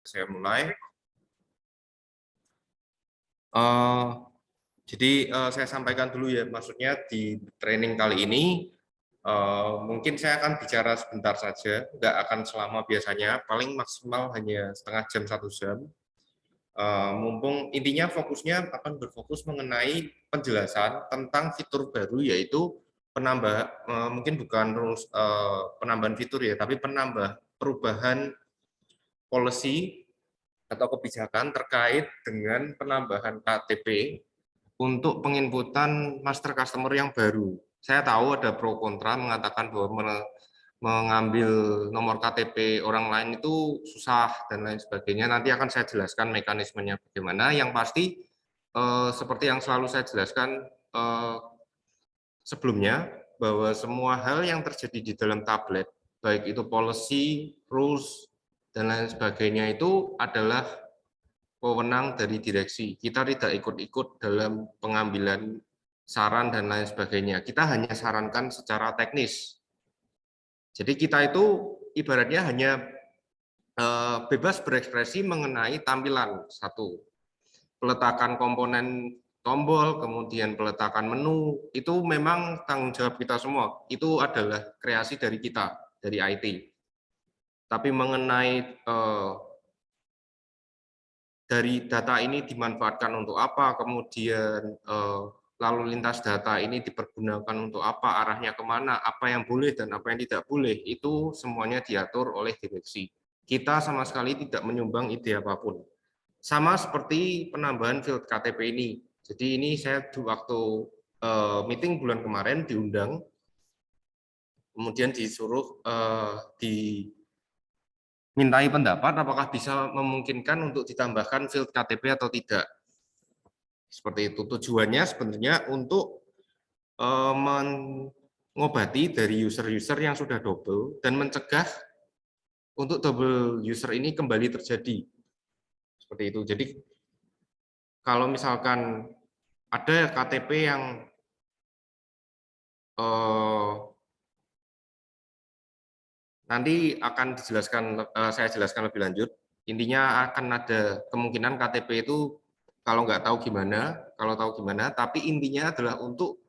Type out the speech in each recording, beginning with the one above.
Saya mulai. Eh, saya sampaikan dulu ya, maksudnya di training kali ini mungkin saya akan bicara sebentar saja, nggak akan selama biasanya, paling maksimal hanya setengah jam, 1 jam. Mumpung intinya fokusnya akan berfokus mengenai penjelasan tentang fitur baru, yaitu mungkin bukan penambahan fitur ya, tapi perubahan policy atau kebijakan terkait dengan penambahan KTP untuk penginputan master customer yang baru. Saya tahu ada pro kontra mengatakan bahwa mengambil nomor KTP orang lain itu susah dan lain sebagainya. Nanti akan saya jelaskan mekanismenya bagaimana. Yang pasti seperti yang selalu saya jelaskan sebelumnya, bahwa semua hal yang terjadi di dalam tablet, baik itu policy, rules, dan lain sebagainya, itu adalah wewenang dari direksi. Kita tidak ikut-ikut dalam pengambilan saran dan lain sebagainya. Kita hanya sarankan secara teknis. Jadi kita itu ibaratnya hanya bebas berekspresi mengenai tampilan satu. Peletakan komponen tombol, kemudian peletakan menu, itu memang tanggung jawab kita semua. Itu adalah kreasi dari kita, dari IT. Tapi mengenai dari data ini dimanfaatkan untuk apa, kemudian lalu lintas data ini dipergunakan untuk apa, arahnya kemana, apa yang boleh dan apa yang tidak boleh, itu semuanya diatur oleh direksi. Kita sama sekali tidak menyumbang ide apapun. Sama seperti penambahan field KTP ini. Jadi ini saya waktu meeting bulan kemarin diundang, kemudian disuruh dimintai pendapat apakah bisa memungkinkan untuk ditambahkan field KTP atau tidak. Seperti itu. Tujuannya sebenarnya untuk mengobati dari user-user yang sudah double dan mencegah untuk double user ini kembali terjadi. Seperti itu. Jadi kalau misalkan ada KTP yang nanti akan saya jelaskan lebih lanjut. Intinya akan ada kemungkinan KTP itu kalau nggak tahu gimana, kalau tahu gimana, tapi intinya adalah untuk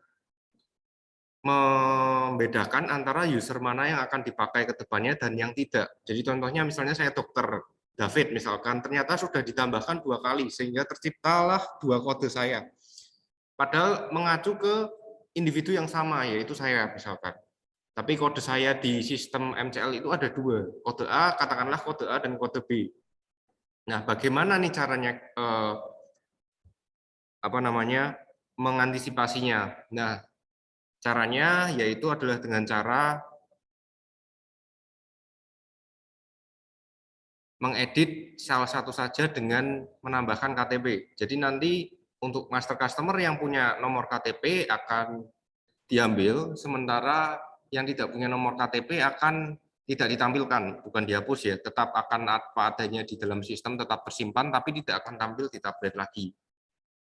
membedakan antara user mana yang akan dipakai ke depannya dan yang tidak. Jadi contohnya misalnya saya dokter David misalkan, ternyata sudah ditambahkan 2 kali sehingga terciptalah 2 kode saya. Padahal mengacu ke individu yang sama, yaitu saya misalkan. Tapi kode saya di sistem MCL itu ada 2, kode A, katakanlah kode A dan kode B. Nah, bagaimana nih caranya mengantisipasinya? Nah, caranya yaitu adalah dengan cara mengedit salah satu saja dengan menambahkan KTP. Jadi nanti untuk master customer yang punya nomor KTP akan diambil, sementara yang tidak punya nomor KTP akan tidak ditampilkan, bukan dihapus ya, tetap akan apa adanya di dalam sistem, tetap tersimpan, tapi tidak akan tampil di tablet lagi.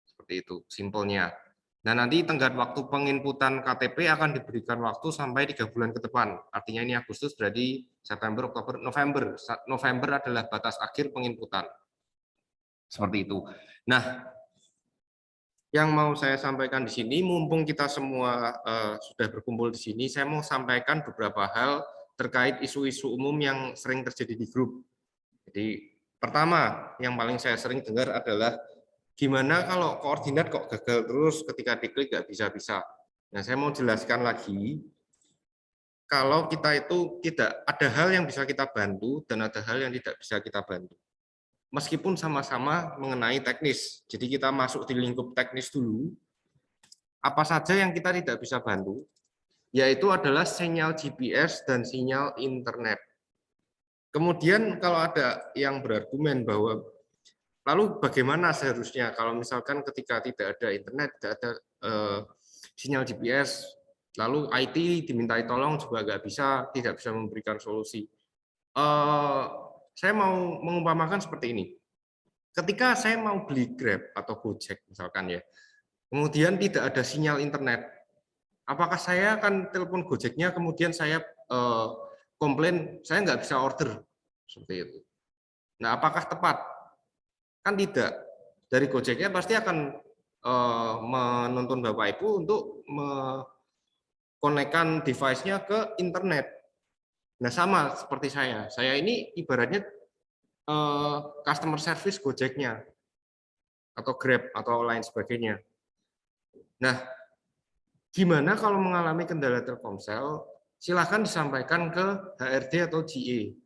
Seperti itu, simpelnya. Nah, nanti tenggat waktu penginputan KTP akan diberikan waktu sampai 3 bulan ke depan. Artinya ini Agustus, berarti September, Oktober, November. November adalah batas akhir penginputan. Seperti itu. Nah, yang mau saya sampaikan di sini, mumpung kita semua sudah berkumpul di sini, saya mau sampaikan beberapa hal terkait isu-isu umum yang sering terjadi di grup. Jadi, pertama, yang paling saya sering dengar adalah gimana kalau koordinat kok gagal terus ketika diklik nggak bisa-bisa. Nah, saya mau jelaskan lagi, kalau kita itu tidak ada hal yang bisa kita bantu dan ada hal yang tidak bisa kita bantu. Meskipun sama-sama mengenai teknis. Jadi kita masuk di lingkup teknis dulu. Apa saja yang kita tidak bisa bantu? Yaitu adalah sinyal GPS dan sinyal internet. Kemudian kalau ada yang berargumen bahwa lalu bagaimana seharusnya kalau misalkan ketika tidak ada internet, tidak ada sinyal GPS, lalu IT dimintai tolong juga tidak bisa memberikan solusi. Saya mau mengumpamakan seperti ini. Ketika saya mau beli Grab atau Gojek misalkan ya, kemudian tidak ada sinyal internet, apakah saya akan telepon Gojeknya kemudian saya komplain saya nggak bisa order seperti itu? Nah, apakah tepat? Kan tidak. Dari Gojeknya pasti akan menuntun Bapak Ibu untuk mengkonekkan device-nya ke internet. Nah, sama seperti saya. Saya ini ibaratnya customer service Gojeknya atau Grab atau lain sebagainya. Nah, gimana kalau mengalami kendala Telkomsel? Silahkan disampaikan ke HRD atau GE.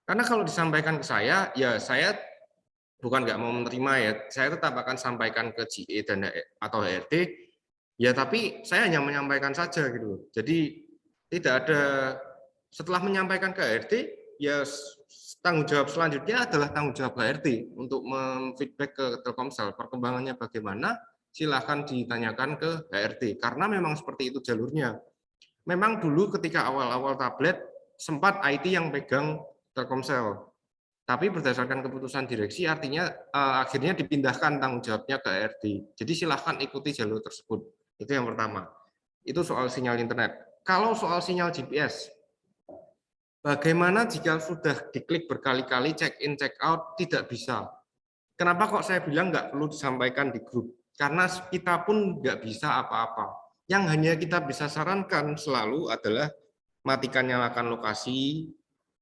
Karena kalau disampaikan ke saya, ya saya bukan nggak mau menerima ya, saya tetap akan sampaikan ke GE dan atau HRD. Ya, tapi saya hanya menyampaikan saja gitu. Jadi tidak ada, setelah menyampaikan ke HRD, ya tanggung jawab selanjutnya adalah tanggung jawab HRD untuk memfeedback ke Telkomsel perkembangannya bagaimana. Silahkan ditanyakan ke HRD karena memang seperti itu jalurnya. Memang dulu ketika awal-awal tablet sempat IT yang pegang Telkomsel, tapi berdasarkan keputusan direksi artinya akhirnya dipindahkan tanggung jawabnya ke HRD. Jadi silahkan ikuti jalur tersebut. Itu yang pertama. Itu soal sinyal internet. Kalau soal sinyal GPS, bagaimana jika sudah diklik berkali-kali check in check out tidak bisa? Kenapa kok saya bilang nggak perlu disampaikan di grup? Karena kita pun nggak bisa apa-apa. Yang hanya kita bisa sarankan selalu adalah matikan nyalakan lokasi,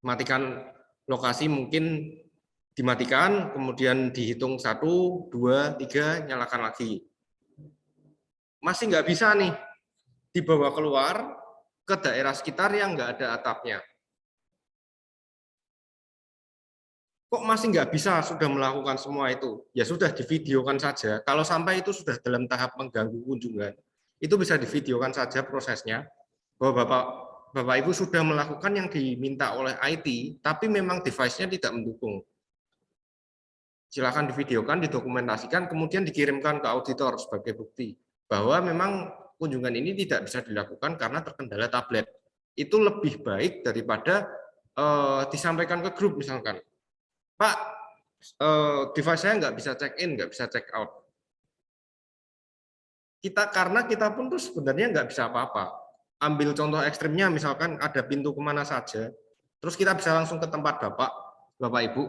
matikan lokasi mungkin dimatikan, kemudian dihitung 1, 2, 3, nyalakan lagi. Masih nggak bisa nih, dibawa keluar ke daerah sekitar yang nggak ada atapnya. Kok masih nggak bisa sudah melakukan semua itu? Ya sudah divideokan saja. Kalau sampai itu sudah dalam tahap mengganggu kunjungan, itu bisa divideokan saja prosesnya, bahwa Bapak Ibu sudah melakukan yang diminta oleh IT, tapi memang device-nya tidak mendukung. Silakan divideokan, didokumentasikan, kemudian dikirimkan ke auditor sebagai bukti bahwa memang kunjungan ini tidak bisa dilakukan karena terkendala tablet. Itu lebih baik daripada disampaikan ke grup misalkan, Pak, device saya nggak bisa check in, nggak bisa check out. Karena kita pun tuh sebenarnya nggak bisa apa-apa. Ambil contoh ekstrimnya, misalkan ada pintu kemana saja, terus kita bisa langsung ke tempat Bapak Ibu.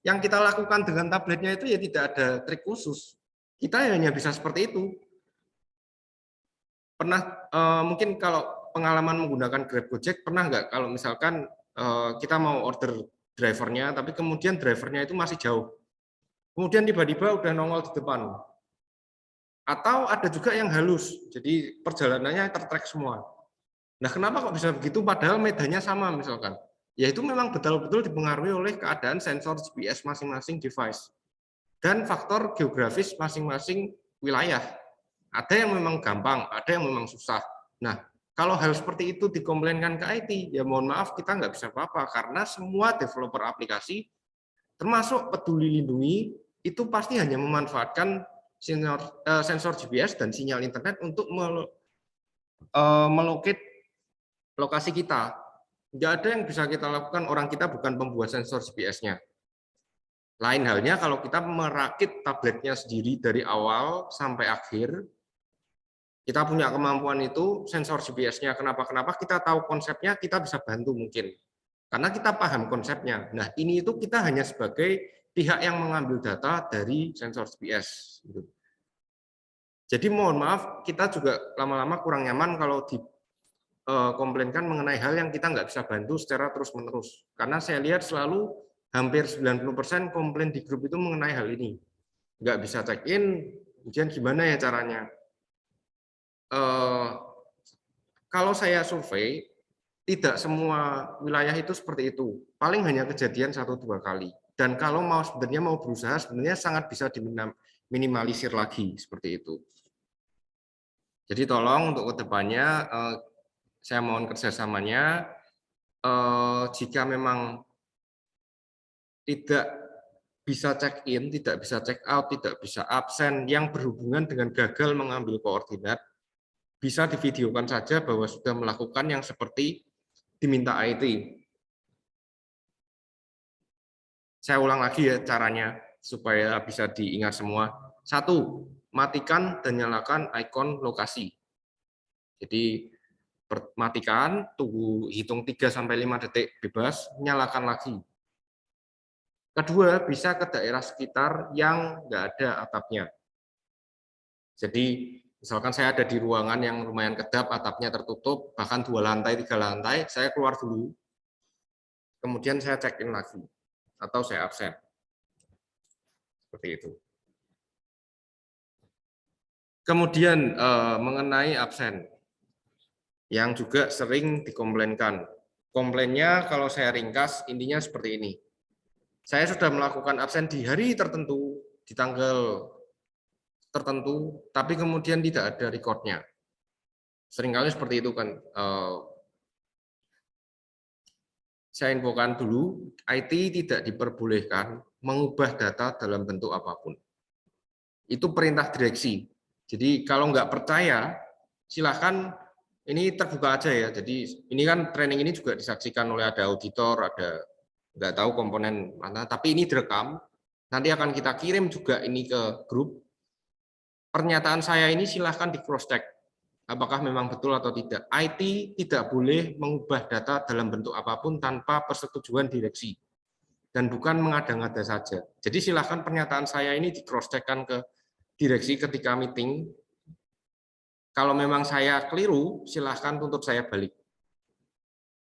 Yang kita lakukan dengan tabletnya itu ya tidak ada trik khusus. Kita hanya bisa seperti itu. Pernah mungkin kalau pengalaman menggunakan Grab Gojek, pernah nggak kalau misalkan kita mau order drivernya, tapi kemudian drivernya itu masih jauh. Kemudian tiba-tiba udah nongol di depan. Atau ada juga yang halus, jadi perjalanannya tertrack semua. Nah, kenapa kok bisa begitu padahal medannya sama misalkan? Ya itu memang betul-betul dipengaruhi oleh keadaan sensor GPS masing-masing device dan faktor geografis masing-masing wilayah. Ada yang memang gampang, ada yang memang susah. Nah, kalau hal seperti itu dikomplainkan ke IT, ya mohon maaf kita nggak bisa apa-apa karena semua developer aplikasi termasuk Peduli Lindungi itu pasti hanya memanfaatkan sensor GPS dan sinyal internet untuk melokit lokasi kita. Nggak ada yang bisa kita lakukan, orang kita bukan pembuat sensor GPS-nya. Lain halnya kalau kita merakit tabletnya sendiri dari awal sampai akhir, kita punya kemampuan itu, sensor GPS-nya kenapa-kenapa, kita tahu konsepnya, kita bisa bantu mungkin. Karena kita paham konsepnya. Nah, ini itu kita hanya sebagai pihak yang mengambil data dari sensor GPS. Jadi mohon maaf, kita juga lama-lama kurang nyaman kalau dikomplainkan mengenai hal yang kita nggak bisa bantu secara terus-menerus. Karena saya lihat selalu hampir 90% komplain di grup itu mengenai hal ini. Nggak bisa check-in, kemudian gimana ya caranya? Kalau saya survei, tidak semua wilayah itu seperti itu. Paling hanya kejadian 1-2 kali. Dan kalau sebenarnya mau berusaha, sebenarnya sangat bisa diminimalisir lagi seperti itu. Jadi tolong untuk kedepannya saya mohon kerjasamanya. Jika memang tidak bisa check in, tidak bisa check out, tidak bisa absen, yang berhubungan dengan gagal mengambil koordinat, bisa divideokan saja bahwa sudah melakukan yang seperti diminta IT. Saya ulang lagi ya caranya supaya bisa diingat semua. 1, matikan dan nyalakan ikon lokasi. Jadi matikan, tunggu hitung 3-5 detik bebas, nyalakan lagi. Kedua, bisa ke daerah sekitar yang nggak ada atapnya. Jadi misalkan saya ada di ruangan yang lumayan kedap, atapnya tertutup, bahkan 2 lantai, 3 lantai, saya keluar dulu, kemudian saya check-in lagi, atau saya absen. Seperti itu. Kemudian mengenai absen, yang juga sering dikomplainkan. Komplainnya kalau saya ringkas, intinya seperti ini. Saya sudah melakukan absen di hari tertentu, di tanggal tertentu, tapi kemudian tidak ada recordnya. Seringkali seperti itu kan. Saya infokan dulu, IT tidak diperbolehkan mengubah data dalam bentuk apapun. Itu perintah direksi. Jadi kalau nggak percaya, silahkan, ini terbuka aja ya. Jadi ini kan training ini juga disaksikan oleh ada auditor, ada nggak tahu komponen mana, tapi ini direkam. Nanti akan kita kirim juga ini ke grup. Pernyataan saya ini silahkan di cross check. Apakah memang betul atau tidak. IT tidak boleh mengubah data dalam bentuk apapun tanpa persetujuan direksi. Dan bukan mengada-ngada saja. Jadi silahkan pernyataan saya ini di cross check-kan ke direksi ketika meeting. Kalau memang saya keliru, silahkan tuntut saya balik.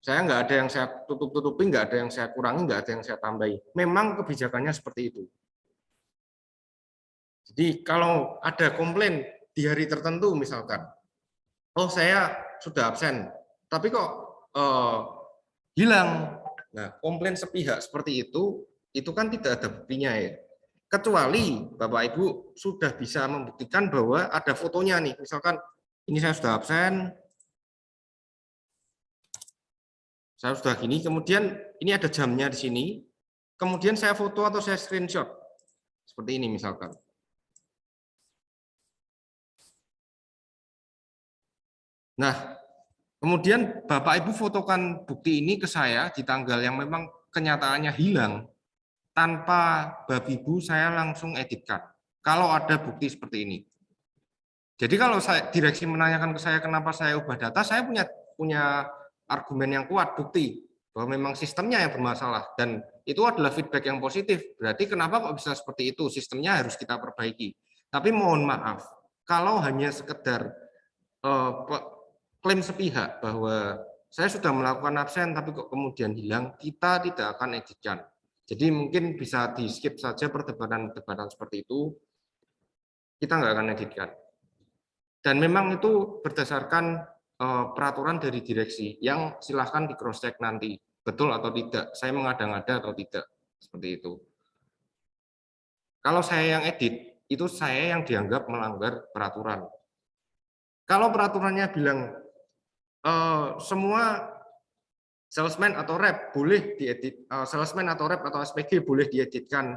Saya nggak ada yang saya tutup-tutupi, nggak ada yang saya kurangi, nggak ada yang saya tambahi. Memang kebijakannya seperti itu. Jadi kalau ada komplain di hari tertentu misalkan, oh saya sudah absen, tapi kok hilang. Nah, komplain sepihak seperti itu kan tidak ada buktinya ya. Kecuali Bapak Ibu sudah bisa membuktikan bahwa ada fotonya nih, misalkan ini saya sudah absen, saya sudah gini, kemudian ini ada jamnya di sini, kemudian saya foto atau saya screenshot, seperti ini misalkan. Nah, kemudian Bapak Ibu fotokan bukti ini ke saya di tanggal yang memang kenyataannya hilang, tanpa Bapak Ibu saya langsung editkan. Kalau ada bukti seperti ini. Jadi kalau direksi menanyakan ke saya kenapa saya ubah data, saya punya argumen yang kuat, bukti bahwa memang sistemnya yang bermasalah dan itu adalah feedback yang positif. Berarti kenapa kok bisa seperti itu? Sistemnya harus kita perbaiki. Tapi mohon maaf, kalau hanya sekedar klaim sepihak bahwa saya sudah melakukan absen tapi kok kemudian hilang, kita tidak akan editkan. Jadi mungkin bisa di skip saja perdebatan-perdebatan seperti itu, kita nggak akan editkan. Dan memang itu berdasarkan peraturan dari direksi yang silahkan di cross check nanti betul atau tidak, saya mengada-ngada atau tidak, seperti itu. Kalau saya yang edit, itu saya yang dianggap melanggar peraturan. Kalau peraturannya bilang semua salesman atau rep boleh diedit, salesman atau rep atau SPG boleh dieditkan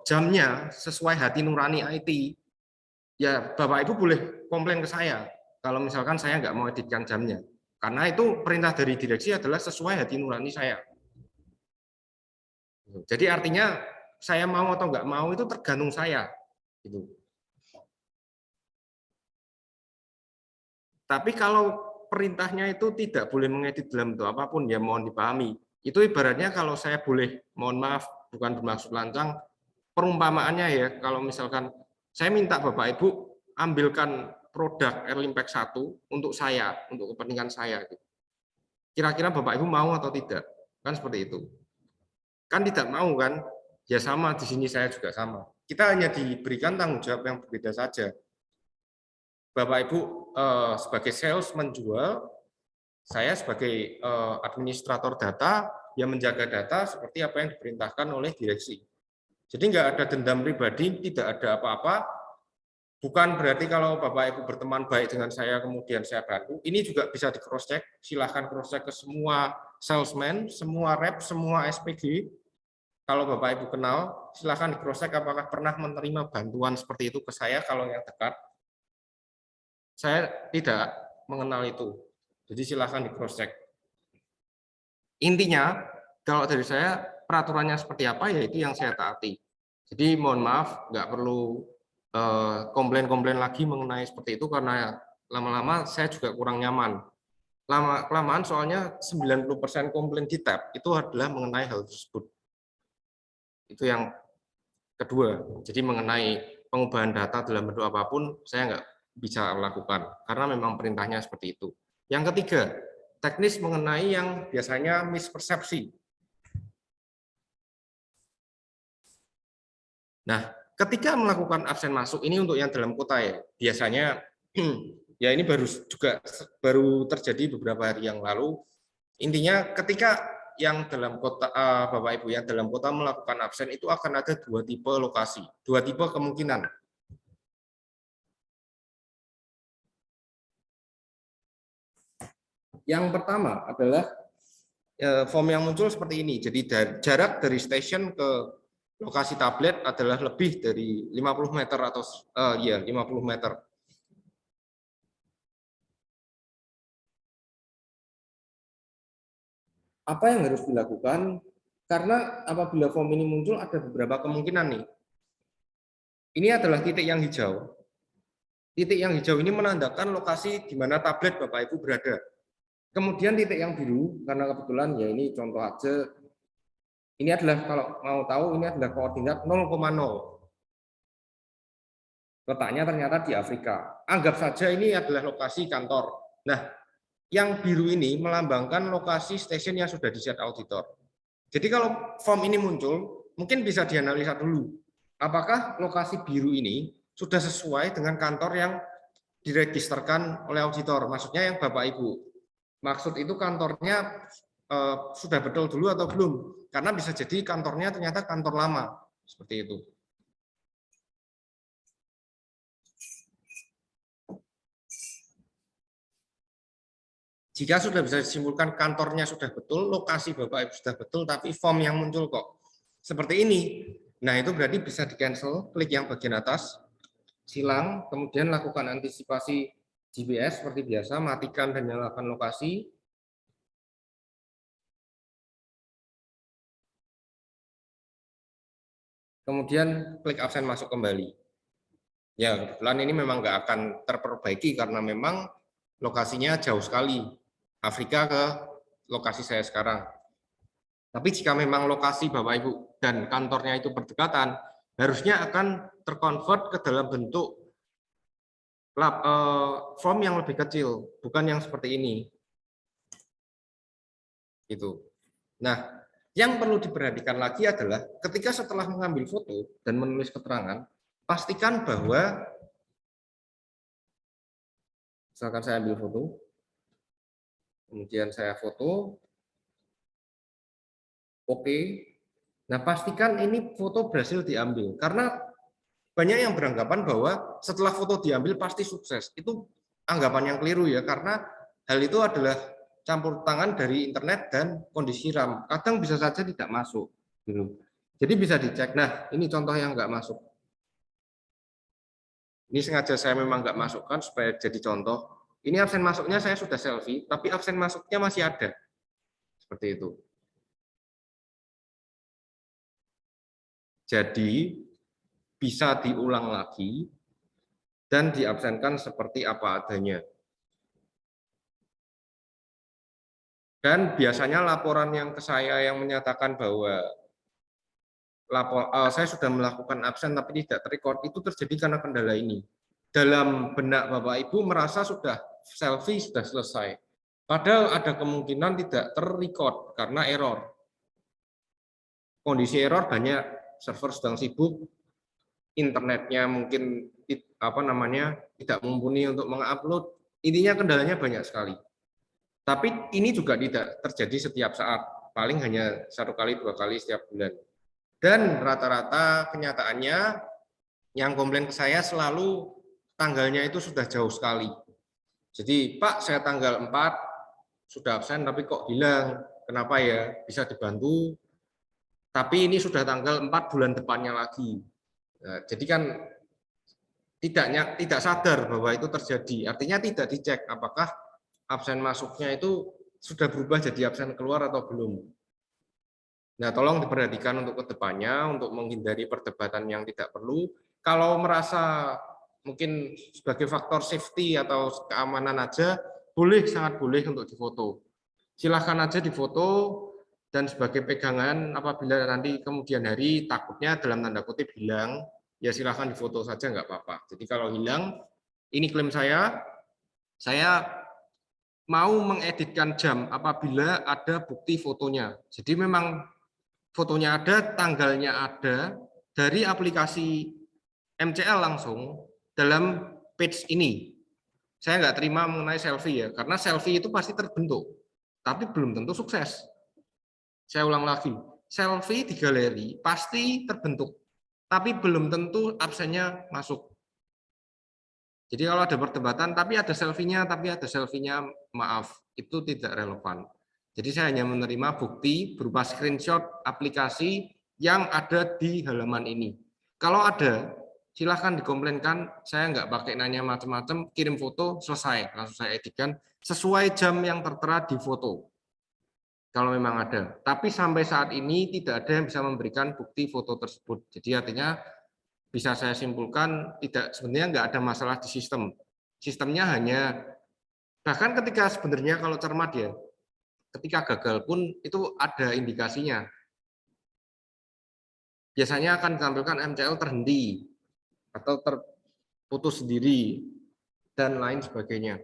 jamnya sesuai hati nurani IT, ya Bapak Ibu boleh komplain ke saya kalau misalkan saya nggak mau editkan jamnya, karena itu perintah dari direksi adalah sesuai hati nurani saya. Jadi artinya saya mau atau nggak mau itu tergantung saya. Gitu. Tapi kalau perintahnya itu tidak boleh mengedit dalam bentuk apapun, ya mohon dipahami. Itu ibaratnya kalau saya boleh, mohon maaf, bukan bermaksud lancang, perumpamaannya ya, kalau misalkan saya minta Bapak Ibu ambilkan produk Airlimpact 1 untuk saya, untuk kepentingan saya. Kira-kira Bapak Ibu mau atau tidak? Kan seperti itu. Kan tidak mau kan? Ya sama, di sini saya juga sama. Kita hanya diberikan tanggung jawab yang berbeda saja. Bapak Ibu sebagai sales menjual, saya sebagai administrator data yang menjaga data seperti apa yang diperintahkan oleh direksi. Jadi nggak ada dendam pribadi, tidak ada apa-apa. Bukan berarti kalau Bapak Ibu berteman baik dengan saya kemudian saya bantu. Ini juga bisa di cross check. Silahkan cross check ke semua salesman, semua rep, semua SPG. Kalau Bapak Ibu kenal, silahkan di cross check apakah pernah menerima bantuan seperti itu ke saya kalau yang dekat. Saya tidak mengenal itu. Jadi silahkan di cross check. Intinya, kalau dari saya peraturannya seperti apa, yaitu yang saya taati. Jadi mohon maaf, nggak perlu komplain-komplain lagi mengenai seperti itu, karena lama-lama saya juga kurang nyaman. Lama-kelamaan soalnya 90% komplain di tab itu adalah mengenai hal tersebut. Itu yang kedua. Jadi mengenai pengubahan data dalam bentuk apapun, saya nggak bisa lakukan, karena memang perintahnya seperti itu. Yang ketiga, teknis mengenai yang biasanya mispersepsi. Nah, ketika melakukan absen masuk, ini untuk yang dalam kota ya, biasanya ya ini baru terjadi beberapa hari yang lalu. Intinya ketika yang dalam kota, Bapak Ibu yang dalam kota melakukan absen itu akan ada dua tipe lokasi, dua tipe kemungkinan. Yang pertama adalah form yang muncul seperti ini. Jadi jarak dari stasiun ke lokasi tablet adalah lebih dari 50 meter atau 50 meter. Apa yang harus dilakukan? Karena apabila form ini muncul ada beberapa kemungkinan nih. Ini adalah titik yang hijau. Titik yang hijau ini menandakan lokasi di mana tablet Bapak Ibu berada. Kemudian titik yang biru, karena kebetulan ya ini contoh aja, ini adalah kalau mau tahu ini adalah koordinat 0,0. Letaknya ternyata di Afrika. Anggap saja ini adalah lokasi kantor. Nah, yang biru ini melambangkan lokasi stasiun yang sudah di-set auditor. Jadi kalau form ini muncul, mungkin bisa dianalisa dulu. Apakah lokasi biru ini sudah sesuai dengan kantor yang diregisterkan oleh auditor? Maksudnya yang Bapak Ibu. Maksud itu kantornya sudah betul dulu atau belum? Karena bisa jadi kantornya ternyata kantor lama. Seperti itu. Jika sudah bisa disimpulkan kantornya sudah betul, lokasi Bapak Ibu sudah betul, tapi form yang muncul kok seperti ini. Nah, itu berarti bisa di-cancel, klik yang bagian atas, silang, kemudian lakukan antisipasi GPS seperti biasa, matikan dan nyalakan lokasi. Kemudian klik absen masuk kembali. Ya, kebetulan ini memang nggak akan terperbaiki karena memang lokasinya jauh sekali. Afrika ke lokasi saya sekarang. Tapi jika memang lokasi Bapak Ibu dan kantornya itu berdekatan, harusnya akan terkonvert ke dalam bentuk form yang lebih kecil, bukan yang seperti ini. Gitu. Nah, yang perlu diperhatikan lagi adalah ketika setelah mengambil foto dan menulis keterangan, pastikan bahwa misalkan saya ambil foto, kemudian saya foto, oke. Nah, pastikan ini foto berhasil diambil, karena banyak yang beranggapan bahwa setelah foto diambil pasti sukses. Itu anggapan yang keliru ya, karena hal itu adalah campur tangan dari internet dan kondisi RAM. Kadang bisa saja tidak masuk. Gitu. Jadi bisa dicek. Nah, ini contoh yang nggak masuk. Ini sengaja saya memang nggak masukkan supaya jadi contoh. Ini absen masuknya saya sudah selfie, tapi absen masuknya masih ada. Seperti itu. Jadi bisa diulang lagi dan diabsenkan seperti apa adanya. Dan biasanya laporan yang ke saya yang menyatakan bahwa saya sudah melakukan absen tapi tidak terrecord, itu terjadi karena kendala ini. Dalam benak Bapak Ibu merasa sudah selfie sudah selesai. Padahal ada kemungkinan tidak terrecord karena error. Kondisi error banyak, server sedang sibuk, internetnya mungkin tidak mumpuni untuk mengupload. Intinya kendalanya banyak sekali. Tapi ini juga tidak terjadi setiap saat, paling hanya 1 kali 2 kali setiap bulan. Dan rata-rata kenyataannya yang komplain ke saya selalu tanggalnya itu sudah jauh sekali. Jadi, Pak, saya tanggal 4 sudah absen tapi kok hilang. Kenapa ya? Bisa dibantu. Tapi ini sudah tanggal 4 bulan depannya lagi. Nah, jadi kan tidak sadar bahwa itu terjadi. Artinya tidak dicek apakah absen masuknya itu sudah berubah jadi absen keluar atau belum. Nah, tolong diperhatikan untuk kedepannya, untuk menghindari perdebatan yang tidak perlu. Kalau merasa mungkin sebagai faktor safety atau keamanan aja, boleh, sangat boleh untuk difoto. Silahkan aja difoto, dan sebagai pegangan apabila nanti kemudian hari takutnya dalam tanda kutip hilang, ya silahkan difoto saja nggak apa-apa. Jadi kalau hilang, ini klaim saya mau mengeditkan jam apabila ada bukti fotonya. Jadi memang fotonya ada, tanggalnya ada, dari aplikasi MCL langsung dalam page ini. Saya nggak terima mengenai selfie ya, karena selfie itu pasti terbentuk, tapi belum tentu sukses. Saya ulang lagi, selfie di galeri pasti terbentuk, tapi belum tentu absennya masuk. Jadi kalau ada perdebatan, tapi ada selfie-nya, maaf, itu tidak relevan. Jadi saya hanya menerima bukti berupa screenshot aplikasi yang ada di halaman ini. Kalau ada, silahkan dikomplainkan, saya nggak pakai nanya macam-macam, kirim foto, selesai, langsung saya editkan, sesuai jam yang tertera di foto. Kalau memang ada. Tapi sampai saat ini tidak ada yang bisa memberikan bukti foto tersebut. Jadi artinya bisa saya simpulkan sebenarnya nggak ada masalah di sistem. Sistemnya hanya, bahkan ketika sebenarnya kalau cermat ya, ketika gagal pun itu ada indikasinya. Biasanya akan ditampilkan MCL terhenti atau terputus sendiri dan lain sebagainya.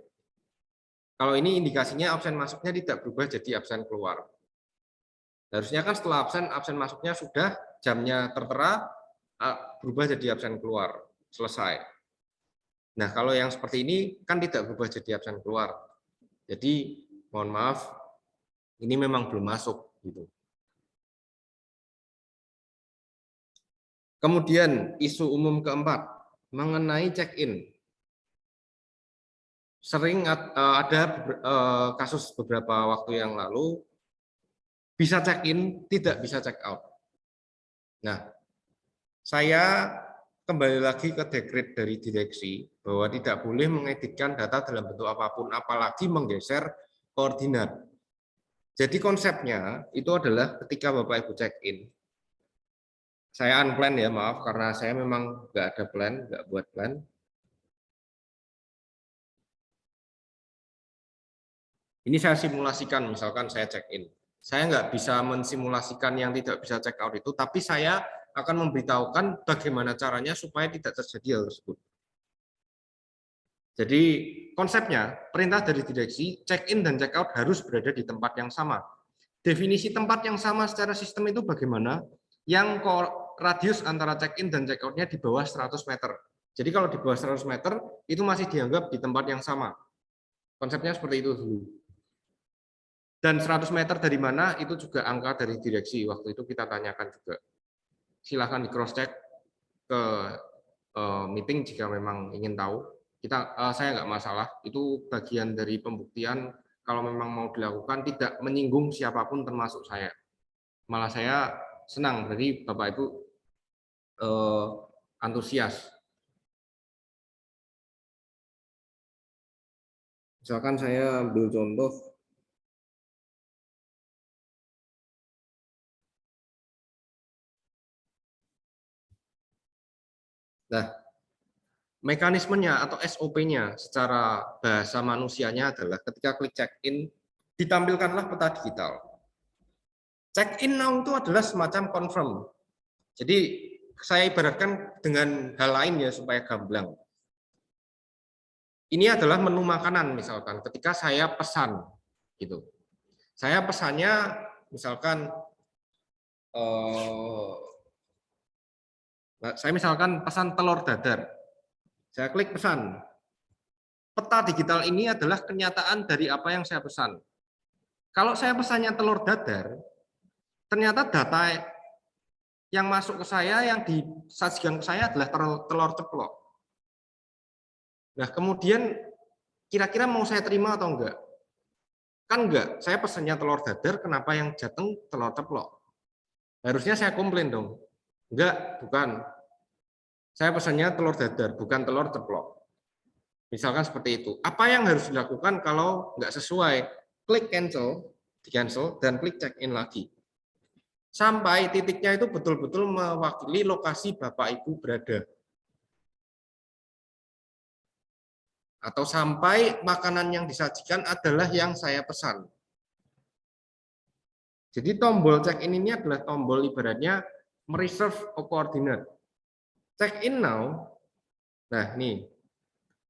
Kalau ini indikasinya absen masuknya tidak berubah jadi absen keluar. Harusnya kan setelah absen masuknya sudah jamnya tertera, berubah jadi absen keluar, selesai. Nah, kalau yang seperti ini kan tidak berubah jadi absen keluar. Jadi, mohon maaf, ini memang belum masuk gitu. Kemudian isu umum keempat mengenai check-in. Sering ada kasus beberapa waktu yang lalu bisa check-in, tidak bisa check-out. Nah, saya kembali lagi ke dekret dari direksi bahwa tidak boleh mengeditkan data dalam bentuk apapun, apalagi menggeser koordinat. Jadi konsepnya itu adalah ketika Bapak Ibu check-in, saya unplan ya, maaf, karena saya memang nggak ada plan, nggak buat plan. Ini saya simulasikan, misalkan saya check-in. Saya nggak bisa mensimulasikan yang tidak bisa check-out itu, tapi saya akan memberitahukan bagaimana caranya supaya tidak terjadi hal tersebut. Jadi konsepnya, perintah dari direksi, check-in dan check-out harus berada di tempat yang sama. Definisi tempat yang sama secara sistem itu bagaimana? Yang radius antara check-in dan check-out-nya di bawah 100 meter. Jadi kalau di bawah 100 meter, itu masih dianggap di tempat yang sama. Konsepnya seperti itu dulu. Dan 100 meter dari mana, itu juga angka dari direksi. Waktu itu kita tanyakan juga. Silahkan di cross-check ke meeting jika memang ingin tahu. Saya nggak masalah, itu bagian dari pembuktian kalau memang mau dilakukan tidak menyinggung siapapun termasuk saya. Malah saya senang dari Bapak Ibu antusias. Misalkan saya ambil contoh, nah mekanismenya atau SOP-nya secara bahasa manusianya adalah ketika klik check-in, ditampilkanlah peta digital. Check-in now itu adalah semacam confirm. Jadi saya ibaratkan dengan hal lain ya supaya gamblang. Ini adalah menu makanan misalkan ketika saya pesan gitu. Saya pesannya misalkan saya misalkan pesan telur dadar. Saya klik pesan. Peta digital ini adalah kenyataan dari apa yang saya pesan. Kalau saya pesannya telur dadar, ternyata data yang masuk ke saya, yang disajikan ke saya adalah telur ceplok. Nah, kemudian kira-kira mau saya terima atau enggak? Kan enggak, saya pesannya telur dadar, kenapa yang jatuh telur ceplok? Harusnya saya komplain dong. Enggak, bukan. Saya pesannya telur dadar, bukan telur ceplok. Misalkan seperti itu. Apa yang harus dilakukan kalau nggak sesuai? Klik cancel, di cancel, dan klik check in lagi. Sampai titiknya itu betul-betul mewakili lokasi Bapak Ibu berada. Atau sampai makanan yang disajikan adalah yang saya pesan. Jadi tombol check-in ini adalah tombol ibaratnya mereserve a coordinate. Check-in now, nah ini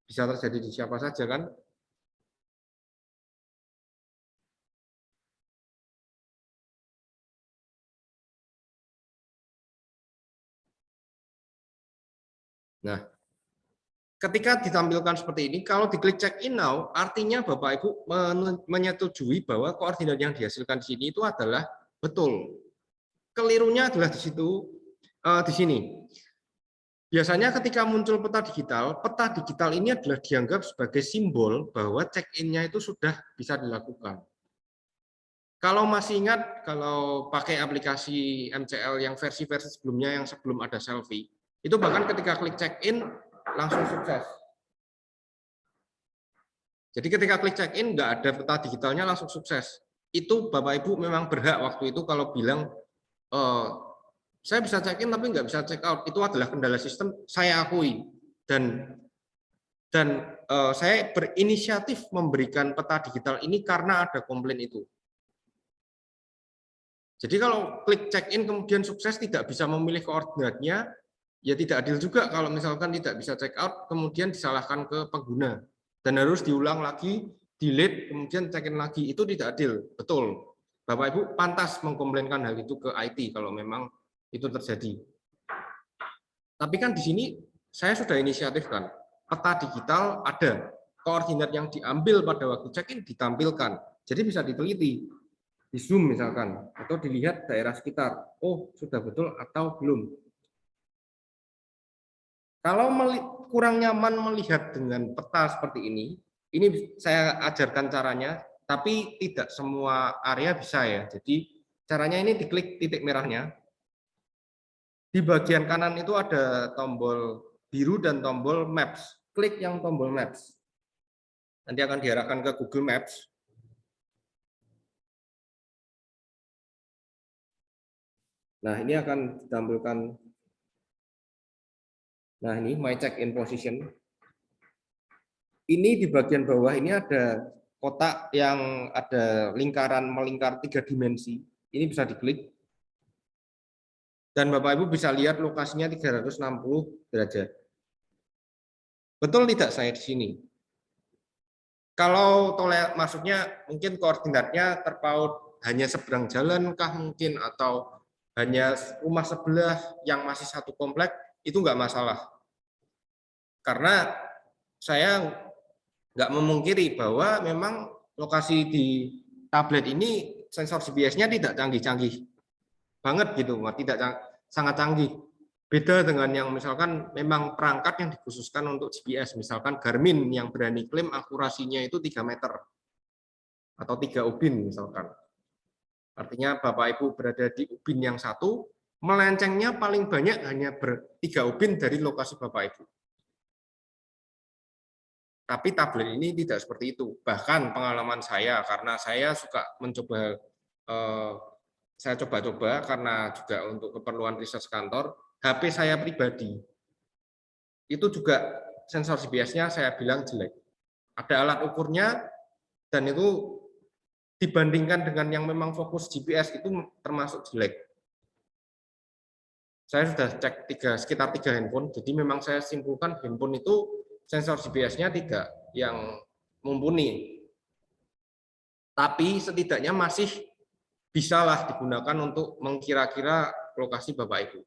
bisa terjadi di siapa saja kan? Nah, ketika ditampilkan seperti ini, kalau diklik check-in now, artinya Bapak Ibu menyetujui bahwa koordinat yang dihasilkan di sini itu adalah betul. Kelirunya adalah di situ, di sini. Biasanya ketika muncul peta digital ini adalah dianggap sebagai simbol bahwa check-in-nya itu sudah bisa dilakukan. Kalau masih ingat, kalau pakai aplikasi MCL yang versi-versi sebelumnya yang sebelum ada selfie, itu bahkan ketika klik check-in langsung sukses. Jadi ketika klik check-in nggak ada peta digitalnya langsung sukses. Itu Bapak Ibu memang berhak waktu itu kalau bilang saya bisa check-in tapi nggak bisa check-out. Itu adalah kendala sistem, saya akui. Dan saya berinisiatif memberikan peta digital ini karena ada komplain itu. Jadi kalau klik check-in kemudian sukses tidak bisa memilih koordinatnya, ya tidak adil juga kalau misalkan tidak bisa check-out kemudian disalahkan ke pengguna. Dan harus diulang lagi, delete, kemudian check-in lagi. Itu tidak adil, betul. Bapak Ibu pantas mengkomplainkan hal itu ke IT kalau memang itu terjadi. Tapi kan di sini saya sudah inisiatifkan. Peta digital ada, koordinat yang diambil pada waktu check-in ditampilkan. Jadi bisa diteliti, di zoom misalkan, atau dilihat daerah sekitar. Oh, sudah betul atau belum. Kalau kurang nyaman melihat dengan peta seperti ini saya ajarkan caranya, tapi tidak semua area bisa ya. Jadi caranya ini diklik titik merahnya. Di bagian kanan itu ada tombol biru dan tombol Maps. Klik yang tombol Maps. Nanti akan diarahkan ke Google Maps. Nah, ini akan ditampilkan. Nah, ini My Check-in Position. Ini di bagian bawah ini ada kotak yang ada lingkaran melingkar 3 dimensi. Ini bisa diklik. Dan Bapak Ibu bisa lihat lokasinya 360 derajat. Betul tidak saya di sini? Kalau maksudnya mungkin koordinatnya terpaut hanya seberang jalan kah mungkin, atau hanya rumah sebelah yang masih satu komplek, itu nggak masalah. Karena saya nggak memungkiri bahwa memang lokasi di tablet ini sensor GPS-nya tidak canggih-canggih banget gitu, tidak sangat canggih. Beda dengan yang misalkan memang perangkat yang dikhususkan untuk GPS, misalkan Garmin yang berani klaim akurasinya itu 3 meter atau 3 ubin misalkan. Artinya Bapak Ibu berada di ubin yang satu, melencengnya paling banyak hanya 3 ubin dari lokasi Bapak Ibu. Tapi tablet ini tidak seperti itu. Bahkan pengalaman saya, karena saya suka mencoba, saya coba-coba karena juga untuk keperluan riset kantor, HP saya pribadi, itu juga sensor GPS-nya saya bilang jelek. Ada alat ukurnya, dan itu dibandingkan dengan yang memang fokus GPS itu termasuk jelek. Saya sudah cek sekitar 3 handphone, jadi memang saya simpulkan handphone itu sensor GPS-nya tidak yang mumpuni. Tapi setidaknya masih bisalah digunakan untuk mengkira-kira lokasi Bapak Ibu.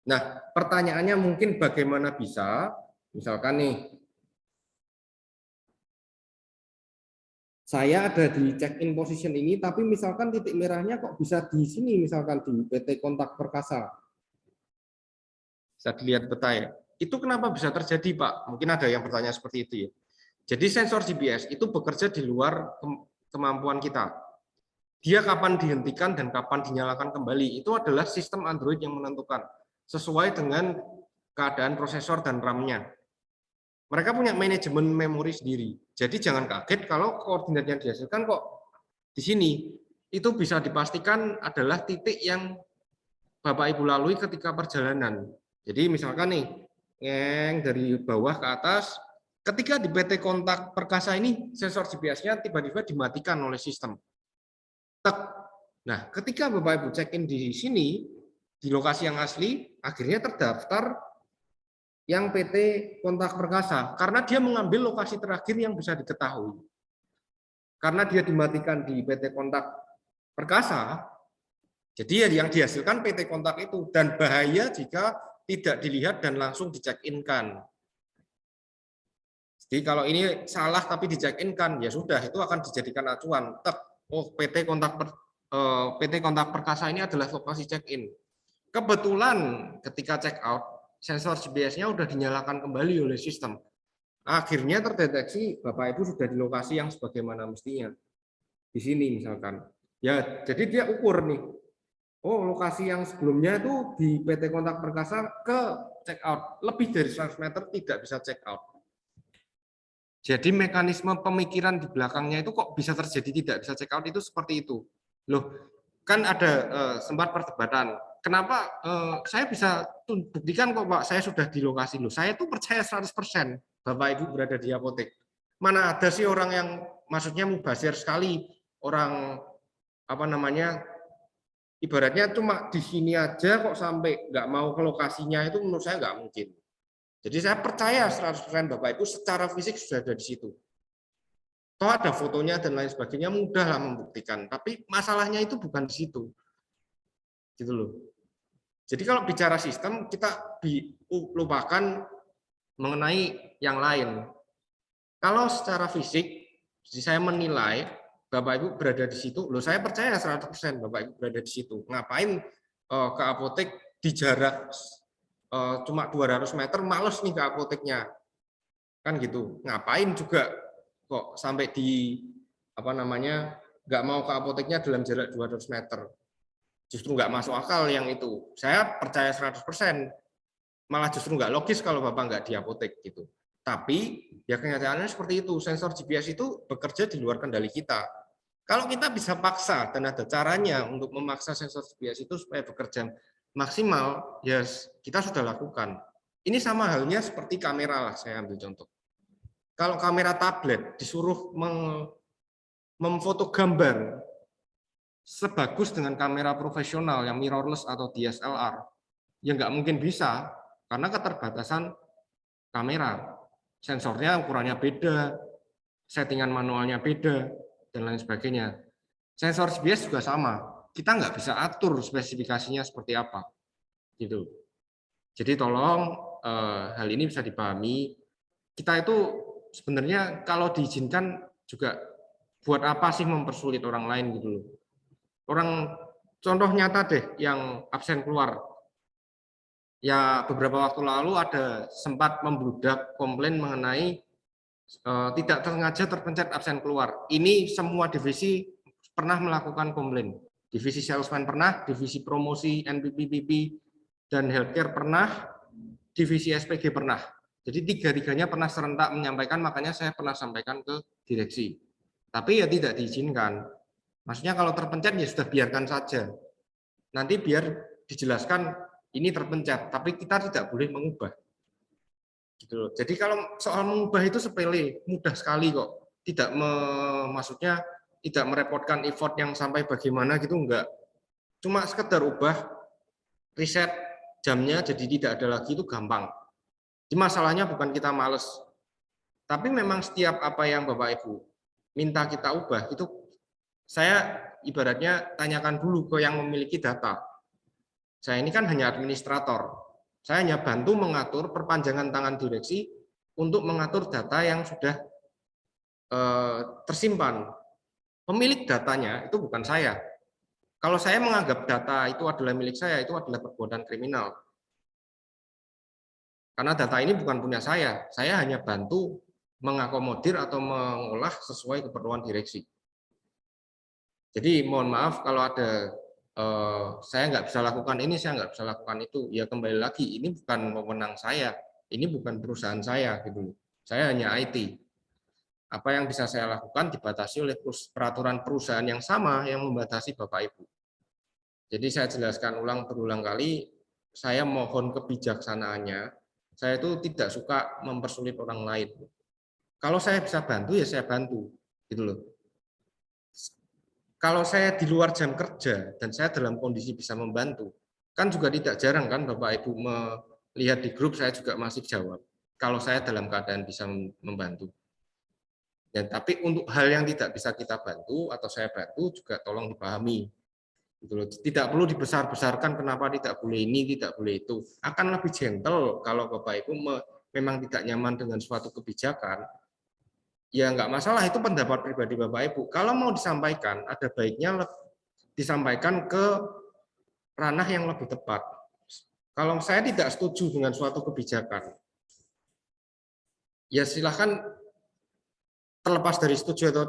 Nah, pertanyaannya mungkin bagaimana bisa, misalkan nih, saya ada di check-in position ini, tapi misalkan titik merahnya kok bisa di sini, misalkan di PT Kontak Perkasa. Bisa dilihat peta ya. Itu kenapa bisa terjadi, Pak? Mungkin ada yang bertanya seperti itu ya. Jadi sensor GPS itu bekerja di luar kemampuan kita. Dia kapan dihentikan dan kapan dinyalakan kembali, itu adalah sistem Android yang menentukan, sesuai dengan keadaan prosesor dan RAM-nya. Mereka punya manajemen memori sendiri. Jadi jangan kaget kalau koordinat yang dihasilkan kok di sini. Itu bisa dipastikan adalah titik yang Bapak Ibu lalui ketika perjalanan. Jadi misalkan nih, dari bawah ke atas, Ketika di PT Kontak Perkasa ini, sensor GPS-nya tiba-tiba dimatikan oleh sistem. Tek. Nah, ketika Bapak Ibu check-in di sini, di lokasi yang asli, akhirnya terdaftar yang PT Kontak Perkasa, karena dia mengambil lokasi terakhir yang bisa diketahui. Karena dia dimatikan di PT Kontak Perkasa, jadi yang dihasilkan PT Kontak itu, dan bahaya jika tidak dilihat dan langsung di-check-in-kan. Jadi kalau ini salah tapi di-check-in-kan, ya sudah, itu akan dijadikan acuan. Oh, PT Kontak Perkasa ini adalah lokasi check-in. Kebetulan ketika check-out, sensor GPS-nya sudah dinyalakan kembali oleh sistem. Akhirnya terdeteksi Bapak Ibu sudah di lokasi yang sebagaimana mestinya. Di sini misalkan. Ya, jadi dia ukur nih. Oh, lokasi yang sebelumnya itu di PT Kontak Perkasa ke check out. Lebih dari 100 meter tidak bisa check out. Jadi mekanisme pemikiran di belakangnya itu kok bisa terjadi tidak bisa check out itu seperti itu. Loh, kan ada sempat perdebatan. Kenapa saya bisa buktikan kok Pak, saya sudah di lokasi. Loh, saya tuh percaya 100% Bapak Ibu berada di apotek. Mana ada sih orang yang maksudnya mubazir sekali, orang apa namanya, ibaratnya cuma di sini aja kok sampai nggak mau ke lokasinya, itu menurut saya nggak mungkin. Jadi saya percaya 100% Bapak Ibu secara fisik sudah ada di situ. Toh ada fotonya dan lain sebagainya, mudahlah membuktikan. Tapi masalahnya itu bukan di situ. Gitu loh. Jadi kalau bicara sistem, kita lupakan mengenai yang lain. Kalau secara fisik, saya menilai Bapak Ibu berada di situ, loh saya percaya 100% Bapak Ibu berada di situ. Ngapain ke apotek di jarak cuma 200 meter, males nih ke apoteknya. Kan gitu. Ngapain juga kok sampai di apa namanya nggak mau ke apoteknya dalam jarak 200 meter. Justru nggak masuk akal yang itu. Saya percaya 100%. Malah justru nggak logis kalau Bapak nggak di apotek gitu. Tapi ya kenyataannya seperti itu. Sensor GPS itu bekerja di luar kendali kita. Kalau kita bisa paksa dan ada caranya untuk memaksa sensor GPS itu supaya bekerja maksimal, ya kita sudah lakukan. Ini sama halnya seperti kamera lah, saya ambil contoh. Kalau kamera tablet disuruh memfoto gambar sebagus dengan kamera profesional yang mirrorless atau DSLR, ya nggak mungkin bisa, karena keterbatasan kamera. Sensornya ukurannya beda, settingan manualnya beda, dan lain sebagainya. Sensor GPS juga sama, kita nggak bisa atur spesifikasinya seperti apa. Gitu. Jadi tolong hal ini bisa dipahami. Kita itu sebenarnya kalau diizinkan juga buat apa sih mempersulit orang lain gitu loh. Orang contoh nyata deh yang absen keluar. Ya beberapa waktu lalu ada sempat membludak komplain mengenai tidak sengaja terpencet absen keluar. Ini semua divisi pernah melakukan komplain. Divisi salesman pernah, divisi promosi NPPPP dan healthcare pernah, divisi SPG pernah. Jadi tiga-tiganya pernah serentak menyampaikan, makanya saya pernah sampaikan ke direksi. Tapi ya tidak diizinkan. Maksudnya kalau terpencet ya sudah biarkan saja. Nanti biar dijelaskan ini terpencet, tapi kita tidak boleh mengubah. Gitu. Jadi kalau soal mengubah itu sepele, mudah sekali kok. Tidak maksudnya tidak merepotkan effort yang sampai bagaimana gitu enggak. Cuma sekedar ubah reset jamnya jadi tidak ada lagi itu gampang. Jadi masalahnya bukan kita males, tapi memang setiap apa yang Bapak Ibu minta kita ubah itu saya ibaratnya tanyakan dulu ke yang memiliki data. Saya ini kan hanya administrator. Saya hanya bantu mengatur perpanjangan tangan direksi untuk mengatur data yang sudah tersimpan. Pemilik datanya itu bukan saya. Kalau saya menganggap data itu adalah milik saya, itu adalah perbuatan kriminal. Karena data ini bukan punya saya hanya bantu mengakomodir atau mengolah sesuai keperluan direksi. Jadi mohon maaf kalau ada saya nggak bisa lakukan ini, saya nggak bisa lakukan itu. Ya kembali lagi, ini bukan wewenang saya, ini bukan perusahaan saya gitu. Saya hanya IT. Apa yang bisa saya lakukan dibatasi oleh peraturan perusahaan yang sama yang membatasi Bapak Ibu. Jadi saya jelaskan berulang kali, saya mohon kebijaksanaannya. Saya itu tidak suka mempersulit orang lain. Kalau saya bisa bantu ya saya bantu, gitu loh. Kalau saya di luar jam kerja dan saya dalam kondisi bisa membantu, kan juga tidak jarang kan Bapak Ibu melihat di grup saya juga masih jawab. Kalau saya dalam keadaan bisa membantu. Dan tapi untuk hal yang tidak bisa kita bantu atau saya bantu juga tolong dipahami. Gitu loh. Tidak perlu dibesar-besarkan kenapa tidak boleh ini, tidak boleh itu. Akan lebih gentle kalau Bapak Ibu memang tidak nyaman dengan suatu kebijakan, ya nggak masalah, itu pendapat pribadi Bapak Ibu. Kalau mau disampaikan, ada baiknya disampaikan ke ranah yang lebih tepat. Kalau saya tidak setuju dengan suatu kebijakan, ya silahkan, terlepas dari setuju atau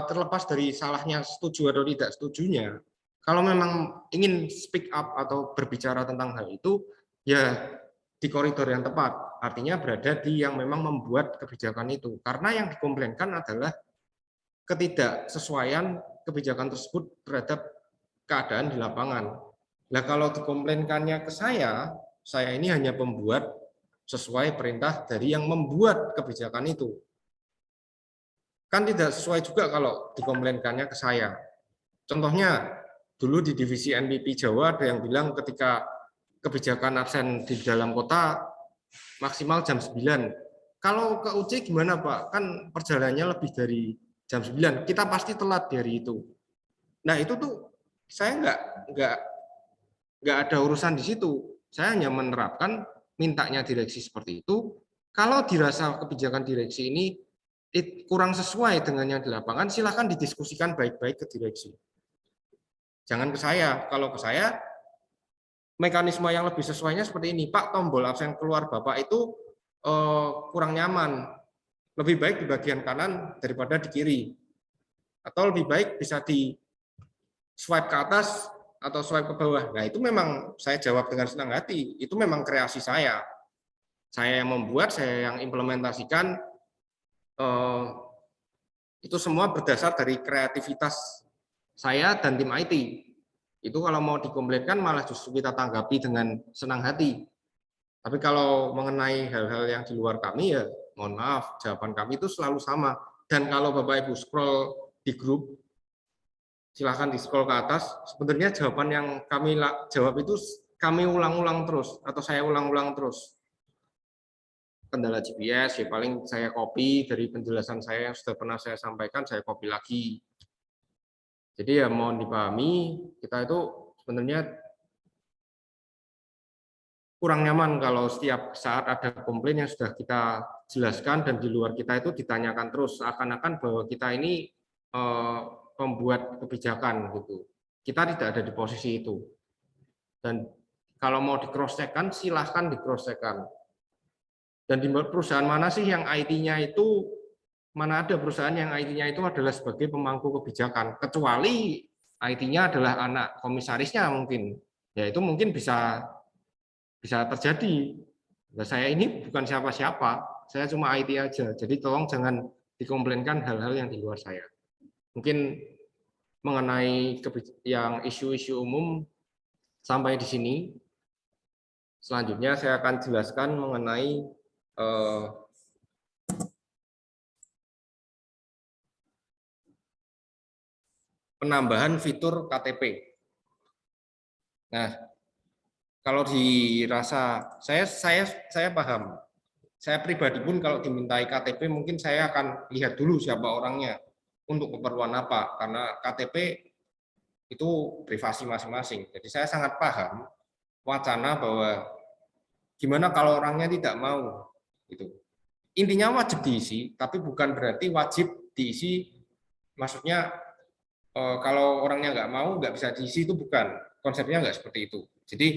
terlepas dari salahnya setuju atau tidak setujunya. Kalau memang ingin speak up atau berbicara tentang hal itu, ya di koridor yang tepat. Artinya berada di yang memang membuat kebijakan itu. Karena yang dikomplainkan adalah ketidaksesuaian kebijakan tersebut terhadap keadaan di lapangan. Nah, kalau dikomplainkannya ke saya ini hanya pembuat sesuai perintah dari yang membuat kebijakan itu. Kan tidak sesuai juga kalau dikomplainkannya ke saya. Contohnya, dulu di divisi NPP Jawa ada yang bilang ketika kebijakan absen di dalam kota maksimal jam 9. Kalau ke UC gimana Pak? Kan perjalanannya lebih dari jam 9. Kita pasti telat dari itu. Nah, itu tuh saya nggak ada urusan di situ. Saya hanya menerapkan mintanya direksi seperti itu. Kalau dirasa kebijakan direksi ini kurang sesuai dengan yang di lapangan, silahkan didiskusikan baik-baik ke direksi. Jangan ke saya. Kalau ke saya, mekanisme yang lebih sesuainya seperti ini. Pak, tombol absen keluar Bapak itu kurang nyaman. Lebih baik di bagian kanan daripada di kiri. Atau lebih baik bisa di swipe ke atas atau swipe ke bawah. Nah, itu memang saya jawab dengan senang hati. Itu memang kreasi saya. Saya yang membuat, saya yang implementasikan. Itu semua berdasar dari kreativitas saya dan tim IT. Itu kalau mau dikomplainkan malah justru kita tanggapi dengan senang hati. Tapi kalau mengenai hal-hal yang di luar kami, ya mohon maaf, jawaban kami itu selalu sama. Dan kalau Bapak Ibu scroll di grup, silahkan di scroll ke atas. Sebenarnya jawaban yang kami jawab itu kami ulang-ulang terus, atau saya ulang-ulang terus. Kendala GPS, ya paling saya copy dari penjelasan saya yang sudah pernah saya sampaikan, saya copy lagi. Jadi ya mohon dipahami, kita itu sebenarnya kurang nyaman kalau setiap saat ada komplain yang sudah kita jelaskan dan di luar kita itu ditanyakan terus, seakan-akan bahwa kita ini pembuat kebijakan gitu. Kita tidak ada di posisi itu. Dan kalau mau di cross check-kan, silahkan di cross check-kan. Dan di perusahaan mana sih yang IT-nya itu, mana ada perusahaan yang IT-nya itu adalah sebagai pemangku kebijakan, kecuali IT-nya adalah anak komisarisnya mungkin. Ya itu mungkin bisa terjadi. Nah, saya ini bukan siapa-siapa, saya cuma IT aja. Jadi tolong jangan dikomplainkan hal-hal yang di luar saya. Mungkin mengenai yang isu-isu umum sampai di sini. Selanjutnya saya akan jelaskan mengenai penambahan fitur KTP. Nah, kalau dirasa saya paham. Saya pribadi pun kalau dimintai KTP mungkin saya akan lihat dulu siapa orangnya, untuk keperluan apa, karena KTP itu privasi masing-masing. Jadi saya sangat paham wacana bahwa gimana kalau orangnya tidak mau, gitu. Intinya wajib diisi, tapi bukan berarti wajib diisi. Maksudnya kalau orangnya nggak mau nggak bisa diisi, itu bukan, konsepnya nggak seperti itu. Jadi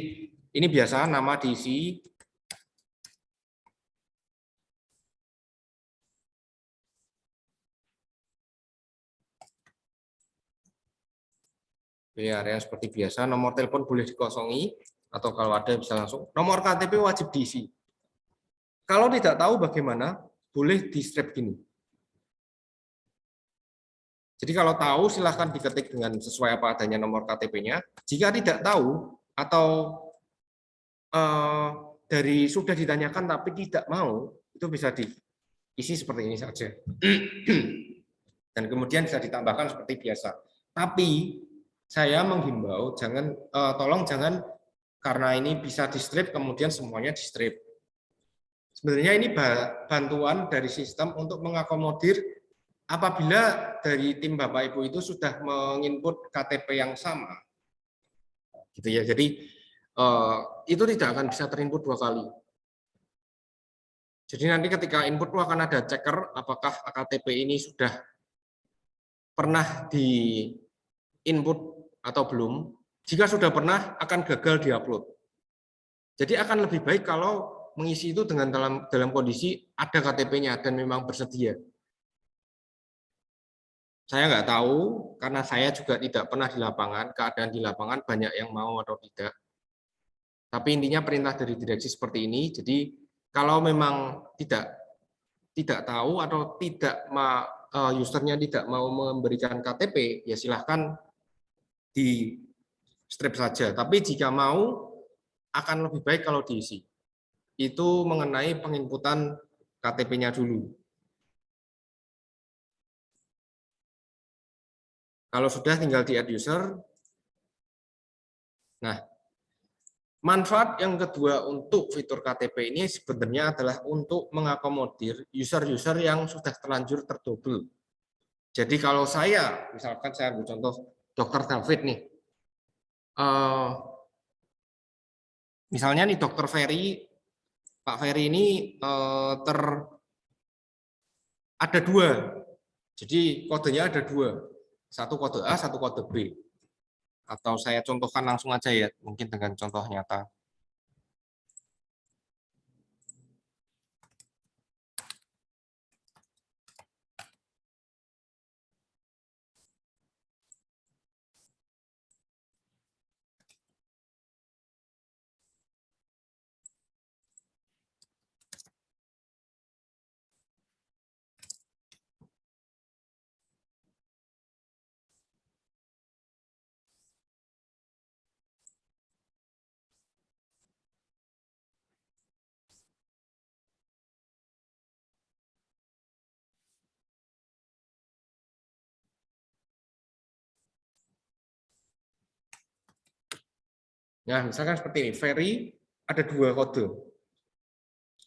ini biasa nama diisi. Ya, area seperti biasa, nomor telepon boleh dikosongi, atau kalau ada bisa langsung. Nomor KTP wajib diisi. Kalau tidak tahu bagaimana, boleh di strap gini. Jadi kalau tahu silahkan diketik dengan sesuai apa adanya nomor KTP-nya. Jika tidak tahu atau dari sudah ditanyakan tapi tidak mau, itu bisa isi seperti ini saja. Dan kemudian bisa ditambahkan seperti biasa. Tapi saya menghimbau tolong jangan karena ini bisa di strip kemudian semuanya di strip. Sebenarnya ini bantuan dari sistem untuk mengakomodir apabila dari tim Bapak Ibu itu sudah menginput KTP yang sama. Gitu ya. Jadi itu tidak akan bisa terinput 2 kali. Jadi nanti ketika input akan ada checker apakah KTP ini sudah pernah di input atau belum. Jika sudah pernah akan gagal diupload. Jadi akan lebih baik kalau mengisi itu dengan dalam kondisi ada KTP-nya dan memang bersedia. Saya nggak tahu karena saya juga tidak pernah di lapangan, keadaan di lapangan banyak yang mau atau tidak. Tapi intinya perintah dari direksi seperti ini. Jadi kalau memang tidak tahu atau usernya tidak mau memberikan KTP, ya silahkan di strip saja. Tapi jika mau, akan lebih baik kalau diisi. Itu mengenai penginputan KTP-nya dulu. Kalau sudah tinggal di add user. Nah, manfaat yang kedua untuk fitur KTP ini sebenarnya adalah untuk mengakomodir user-user yang sudah terlanjur terdouble. Jadi kalau saya, misalkan saya ambil contoh Dr. David nih, misalnya nih Dr. Ferry, Pak Ferry ini ada 2, jadi kodenya ada 2, satu kode A, satu kode B. Atau saya contohkan langsung aja ya, mungkin dengan contoh nyata. Nah, misalkan seperti ini, Ferry ada 2 kode.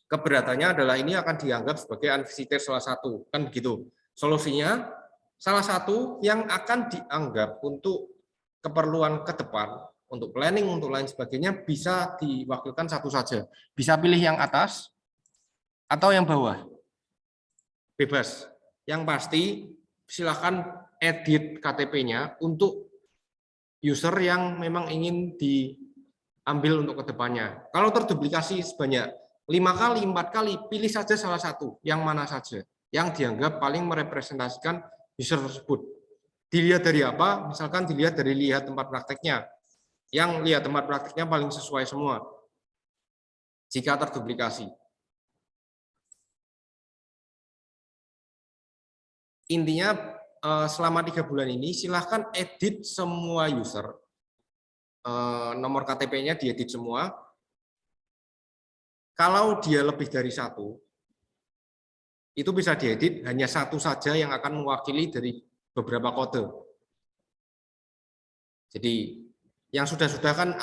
Keberatannya adalah ini akan dianggap sebagai unvisited salah satu, kan begitu. Solusinya, salah satu yang akan dianggap untuk keperluan ke depan, untuk planning, untuk lain sebagainya, bisa diwakilkan satu saja. Bisa pilih yang atas atau yang bawah. Bebas. Yang pasti, silakan edit KTP-nya untuk user yang memang ingin diambil untuk kedepannya. Kalau terduplikasi sebanyak 5 kali, 4 kali, pilih saja salah satu, yang mana saja, yang dianggap paling merepresentasikan user tersebut. Dilihat dari apa? Misalkan dilihat dari lihat tempat prakteknya. Yang lihat tempat prakteknya paling sesuai semua. Jika terduplikasi. Intinya selama 3 bulan ini silahkan edit semua user. Nomor KTP-nya diedit semua. Kalau dia lebih dari 1, itu bisa diedit hanya 1 saja yang akan mewakili dari beberapa kode. Jadi yang sudah kan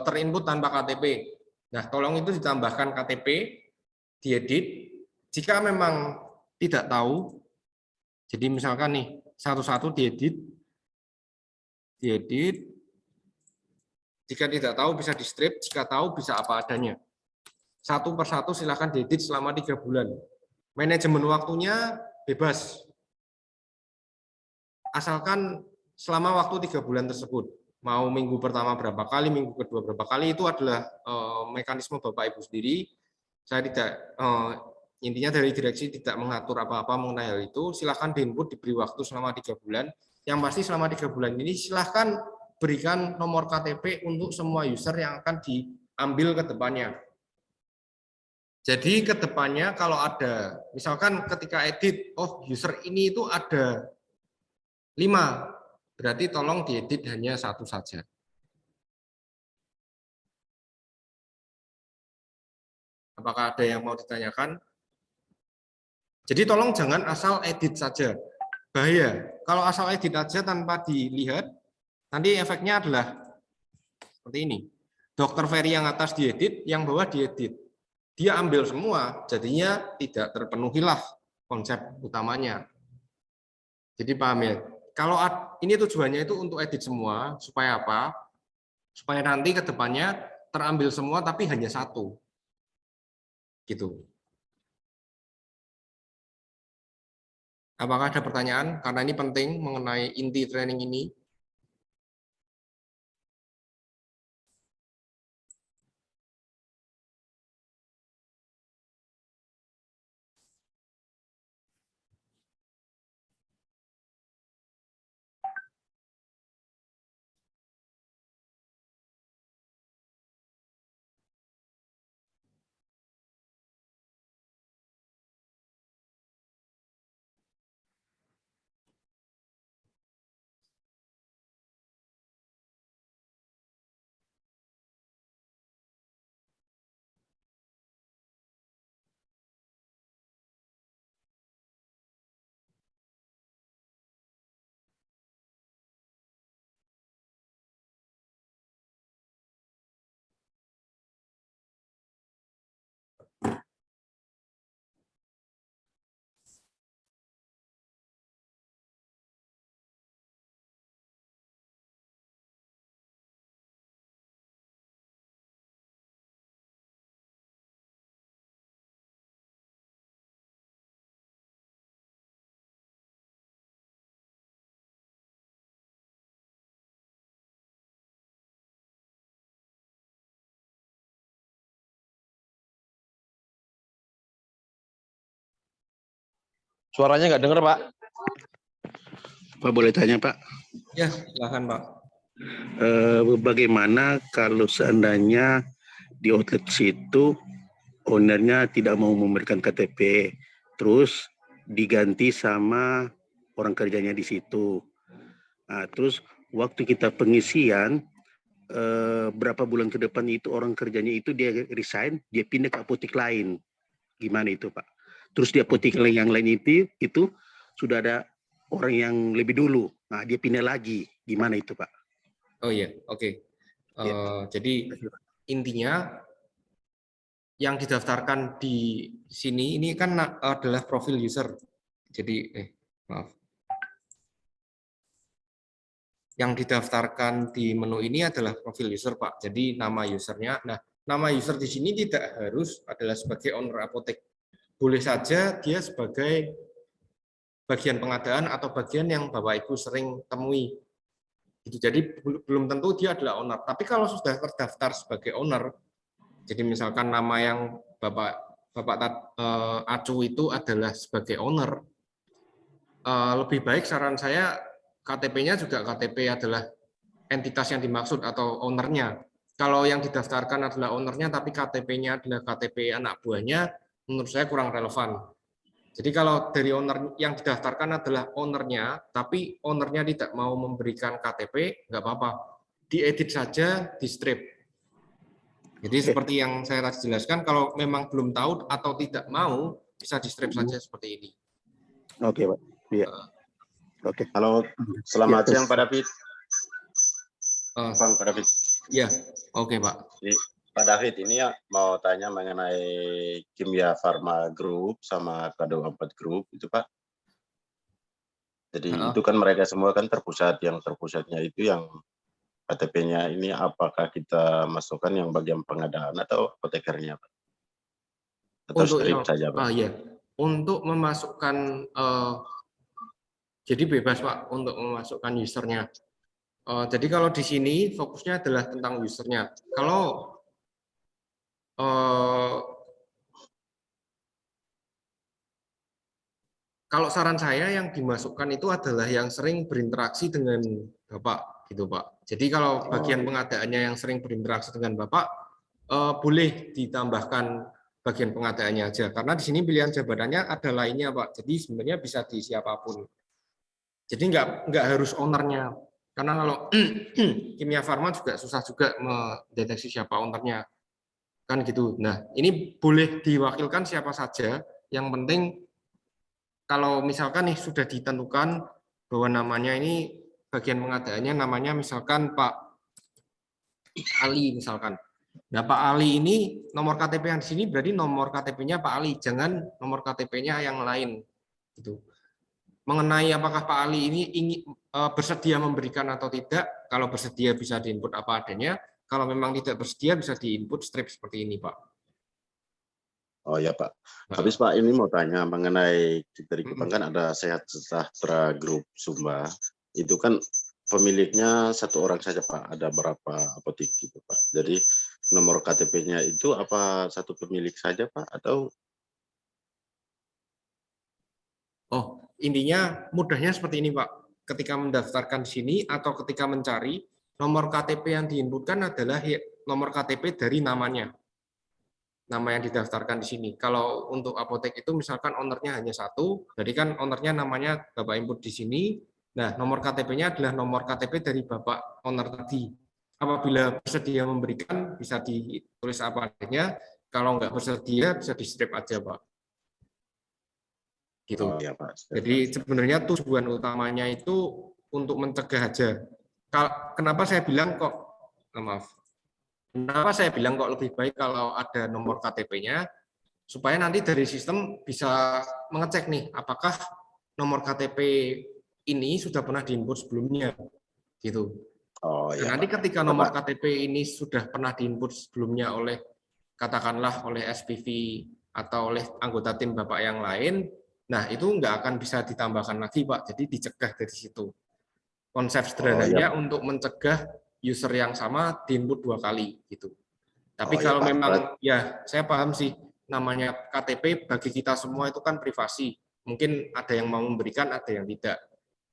terinput tanpa KTP. Nah, tolong itu ditambahkan KTP, diedit. Jika memang tidak tahu, jadi misalkan nih satu-satu diedit. Jika tidak tahu bisa di strip, jika tahu bisa apa adanya. Satu persatu silahkan diedit selama 3 bulan. Manajemen waktunya bebas. Asalkan selama waktu 3 bulan tersebut. Mau minggu pertama berapa kali, minggu kedua berapa kali, itu adalah mekanisme Bapak Ibu sendiri. Saya tidak, intinya dari direksi tidak mengatur apa-apa mengenai hal itu. Silahkan diinput, diberi waktu selama 3 bulan. Yang pasti selama 3 bulan ini silahkan berikan nomor KTP untuk semua user yang akan diambil ke depannya. Jadi ke depannya kalau ada, misalkan ketika edit, oh user ini itu ada 5, berarti tolong diedit hanya 1 saja. Apakah ada yang mau ditanyakan? Jadi tolong jangan asal edit saja. Bahaya. Kalau asal edit aja tanpa dilihat, nanti efeknya adalah seperti ini. Dokter Ferry yang atas diedit, yang bawah diedit. Dia ambil semua, jadinya tidak terpenuhilah konsep utamanya. Jadi paham ya? Kalau ini tujuannya itu untuk edit semua, supaya apa? Supaya nanti ke depannya terambil semua tapi hanya satu. Gitu. Apakah ada pertanyaan? Karena ini penting mengenai inti training ini. Suaranya nggak dengar, Pak. Pak, boleh tanya, Pak? Ya, silakan Pak. Bagaimana kalau seandainya di outlet situ ownernya tidak mau memberikan KTP, terus diganti sama orang kerjanya di situ. Nah, terus waktu kita pengisian, berapa bulan ke depan itu orang kerjanya itu dia resign, dia pindah ke apotek lain. Gimana itu, Pak? Terus di apotek yang lain itu sudah ada orang yang lebih dulu. Nah, dia pindah lagi. Gimana itu, Pak? Oh iya, oke. Jadi intinya yang didaftarkan di sini ini kan adalah profil user. Jadi maaf. Yang didaftarkan di menu ini adalah profil user, Pak. Jadi nama usernya. Nah, nama user di sini tidak harus adalah sebagai owner apotek. Boleh saja dia sebagai bagian pengadaan atau bagian yang Bapak Ibu sering temui. Itu jadi belum tentu dia adalah owner. Tapi kalau sudah terdaftar sebagai owner, jadi misalkan nama yang Bapak Acu itu adalah sebagai owner, lebih baik saran saya KTP-nya juga KTP adalah entitas yang dimaksud atau ownernya. Kalau yang didaftarkan adalah ownernya tapi KTP-nya adalah KTP anak buahnya, menurut saya kurang relevan. Jadi kalau dari owner yang didaftarkan adalah ownernya, tapi ownernya tidak mau memberikan KTP, nggak apa-apa. Diedit saja, di strip. Jadi seperti yang saya tadi jelaskan, kalau memang belum tahu atau tidak mau, bisa di strip saja seperti ini. Oke, Pak. Iya. Oke. Halo, selamat siang Pak David. Pak David. Ya, oke Pak. Jadi, Pak David, ini ya mau tanya mengenai Kimia Farma Group sama Kado 4 Group itu Pak. Jadi itu kan mereka semua kan terpusat, yang terpusatnya itu yang KTP-nya ini apakah kita masukkan yang bagian pengadaan atau apotekernya Pak? Atau Untuk strip saja Pak? ya, untuk memasukkan jadi bebas Pak untuk memasukkan usernya. Jadi kalau di sini fokusnya adalah tentang usernya. Kalau saran saya yang dimasukkan itu adalah yang sering berinteraksi dengan Bapak, gitu Pak. Jadi kalau bagian pengadaannya yang sering berinteraksi dengan Bapak, boleh ditambahkan bagian pengadaannya aja. Karena di sini pilihan jabatannya ada lainnya Pak. Jadi sebenarnya bisa di siapapun. Jadi nggak harus ownernya. Karena kalau Kimia Farma juga susah juga mendeteksi siapa ownernya. Kan gitu. Nah, ini boleh diwakilkan siapa saja. Yang penting kalau misalkan nih sudah ditentukan bahwa namanya ini bagian pengadaannya namanya misalkan Pak Ali misalkan. Nah, Pak Ali ini nomor KTP yang di sini berarti nomor KTP-nya Pak Ali, jangan nomor KTP-nya yang lain. Gitu. Mengenai apakah Pak Ali ini bersedia memberikan atau tidak, kalau bersedia bisa diinput apa adanya, kalau memang tidak bersedia bisa diinput strip seperti ini, Pak. Oh ya Pak. Habis Pak ini mau tanya mengenai dari Kupang kan ada Sehat Sejahtera Grup Sumba. Itu kan pemiliknya satu orang saja Pak. Ada berapa apotek gitu Pak. Jadi nomor KTP-nya itu apa satu pemilik saja Pak atau? Oh, intinya mudahnya seperti ini Pak. Ketika mendaftarkan di sini atau ketika mencari, nomor KTP yang diinputkan adalah nomor KTP dari namanya. Nama yang didaftarkan di sini. Kalau untuk apotek itu misalkan ownernya hanya satu, jadi kan ownernya namanya Bapak input di sini. Nah, nomor KTP-nya adalah nomor KTP dari Bapak owner tadi. Apabila bersedia memberikan, bisa ditulis apa adanya. Kalau nggak bersedia, bisa di strip aja, Pak. Gitu. Oh ya Pak. Jadi sebenarnya tujuan utamanya itu untuk mencegah aja. Kenapa saya bilang kok, maaf, kenapa saya bilang kok lebih baik kalau ada nomor KTP-nya, supaya nanti dari sistem bisa mengecek nih, apakah nomor KTP ini sudah pernah diinput sebelumnya, gitu. Oh, ya, nanti Pak. ketika nomor KTP ini sudah pernah diinput sebelumnya oleh, katakanlah oleh SPV atau oleh anggota tim Bapak yang lain, nah itu nggak akan bisa ditambahkan lagi Pak, jadi dicegah dari situ. Konsep sederhananya untuk mencegah user yang sama diinput 2 kali gitu. Tapi kalau Pak, memang ya saya paham sih namanya KTP bagi kita semua itu kan privasi. Mungkin ada yang mau memberikan, ada yang tidak.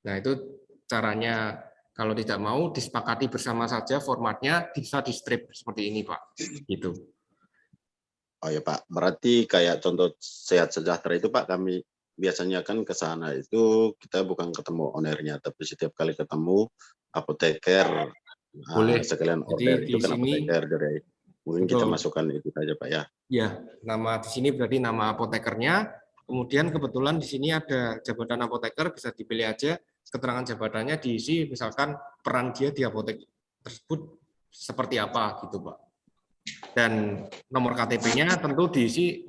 Nah, itu caranya kalau tidak mau disepakati bersama saja formatnya bisa di strip seperti ini, Pak. Gitu. Oh ya Pak, berarti kayak contoh Sehat Sejahtera itu Pak, kami biasanya kan ke sana itu kita bukan ketemu ownernya, tapi setiap kali ketemu apoteker. Boleh. Sekalian order itu kan apoteker dari mungkin kita masukkan itu saja Pak ya. Ya, nama di sini berarti nama apotekernya. Kemudian kebetulan di sini ada jabatan apoteker, bisa dipilih aja keterangan jabatannya diisi, misalkan peran dia di apotek tersebut seperti apa gitu Pak. Dan nomor KTP-nya tentu diisi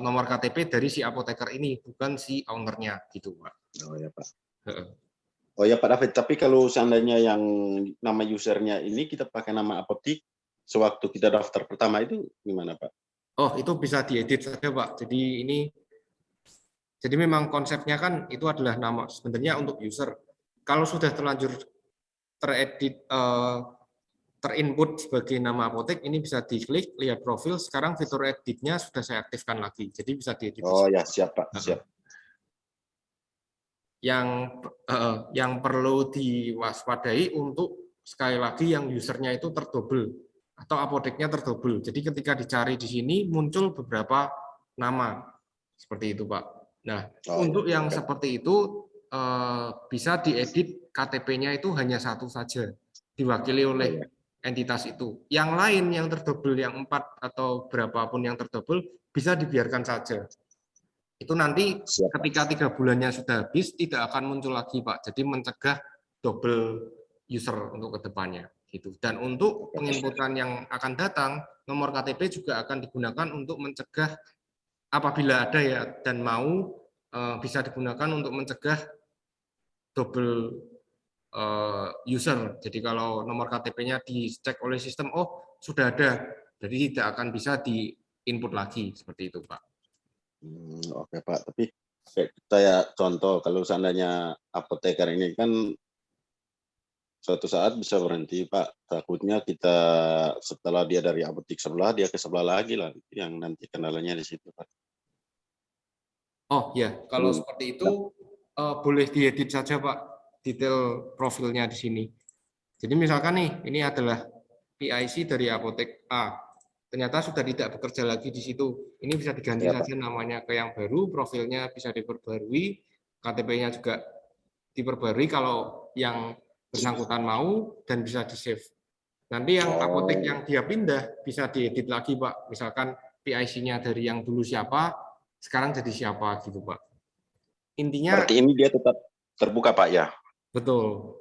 nomor KTP dari si apoteker ini, bukan si ownernya gitu Pak. Oh ya Pak. Oh ya Pak David, tapi kalau seandainya yang nama usernya ini kita pakai nama apotek, sewaktu kita daftar pertama itu gimana Pak? Oh itu bisa diedit saja Pak. Jadi memang konsepnya kan itu adalah nama sebenarnya untuk user. Kalau sudah terlanjur teredit terinput sebagai nama apotek, ini bisa diklik lihat profil. Sekarang fitur editnya sudah saya aktifkan lagi, jadi bisa diedit. Oh ya siap Pak, siap. Yang perlu diwaspadai untuk sekali lagi yang usernya itu terdouble atau apoteknya terdouble. Jadi ketika dicari di sini muncul beberapa nama seperti itu Pak. Nah untuk yang seperti itu bisa diedit KTP-nya itu hanya satu saja diwakili oleh entitas itu. Yang lain yang terdouble, yang 4 atau berapapun yang terdouble bisa dibiarkan saja. Itu nanti ketika 3 bulannya sudah habis tidak akan muncul lagi Pak. Jadi mencegah double user untuk kedepannya gitu. Dan untuk penginputan yang akan datang, nomor KTP juga akan digunakan untuk mencegah apabila ada ya dan mau bisa digunakan untuk mencegah double user. Jadi kalau nomor KTP-nya dicek oleh sistem, oh sudah ada, jadi tidak akan bisa diinput lagi seperti itu Pak. Oke Pak, tapi saya contoh kalau seandainya apoteker ini kan suatu saat bisa berhenti Pak, takutnya kita setelah dia dari apotek sebelah dia ke sebelah lagi lah, yang nanti kendalanya di situ Pak. Oh ya, kalau seperti itu boleh diedit saja Pak detail profilnya di sini. Jadi misalkan nih ini adalah PIC dari apotek A. Ternyata sudah tidak bekerja lagi di situ. Ini bisa diganti saja namanya ke yang baru, profilnya bisa diperbarui, KTP-nya juga diperbarui kalau yang bersangkutan mau dan bisa di-save. Nanti yang apotek yang dia pindah bisa diedit lagi Pak. Misalkan PIC-nya dari yang dulu siapa, sekarang jadi siapa gitu Pak. intinya berarti ini dia tetap terbuka Pak ya? betul.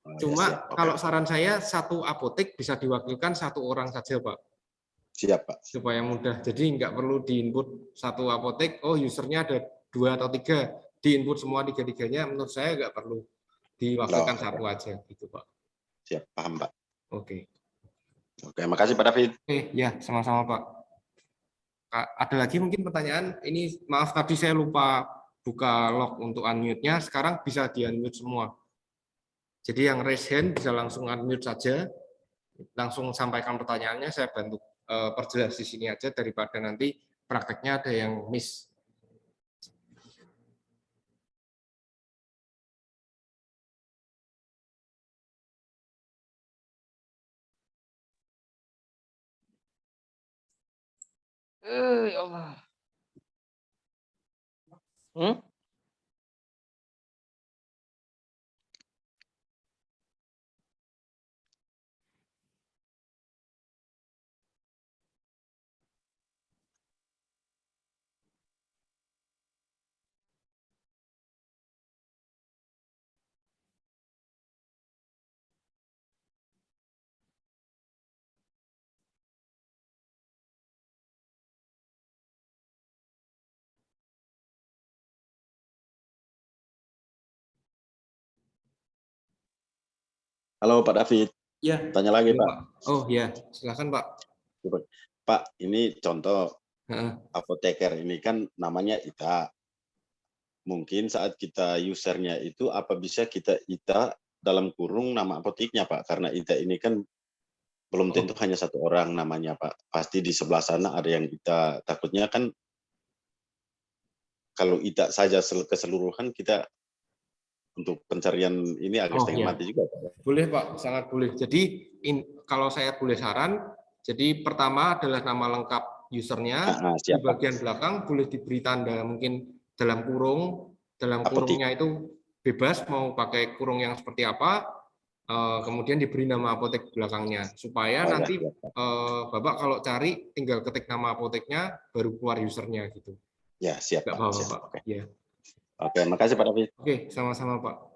Oh, Cuma ya, siap. kalau saran saya satu apotek bisa diwakilkan satu orang saja Pak. Siap Pak. Supaya mudah. Jadi nggak perlu diinput satu apotek, oh usernya ada 2 atau 3, diinput semua 3-3-nya, menurut saya nggak perlu. Diwakilkan satu aja gitu Pak. Siap, paham Pak. Oke. Oke, makasih Pak David. Oke, ya sama-sama Pak. Ada lagi mungkin pertanyaan? Ini maaf tadi saya lupa buka log untuk unmute-nya, sekarang bisa di-unmute semua. Jadi yang raise hand bisa langsung unmute saja, langsung sampaikan pertanyaannya, saya bantu perjelas di sini aja daripada nanti prakteknya ada yang miss. Ya Allah. Halo Pak David. Ya. Tanya lagi Pak. Oh ya, silakan Pak. Pak, ini contoh apoteker ini kan namanya Ita. Mungkin saat kita usernya itu apa bisa kita Ita dalam kurung nama apoteknya Pak? Karena Ita ini kan belum tentu hanya satu orang namanya Pak. Pasti di sebelah sana ada yang Ita. Takutnya kan kalau Ita saja keseluruhan kita untuk pencarian ini agak setengah mati juga Pak. Boleh Pak, sangat boleh. Jadi kalau saya boleh saran, jadi pertama adalah nama lengkap usernya, di bagian belakang boleh diberi tanda mungkin dalam kurung, dalam kurungnya itu bebas mau pakai kurung yang seperti apa, kemudian diberi nama apotek belakangnya, supaya nanti Bapak kalau cari tinggal ketik nama apoteknya, baru keluar usernya gitu. Ya, siap Pak. Siap. Pak. Ya. Oke, makasih Pak David. Oke, sama-sama Pak.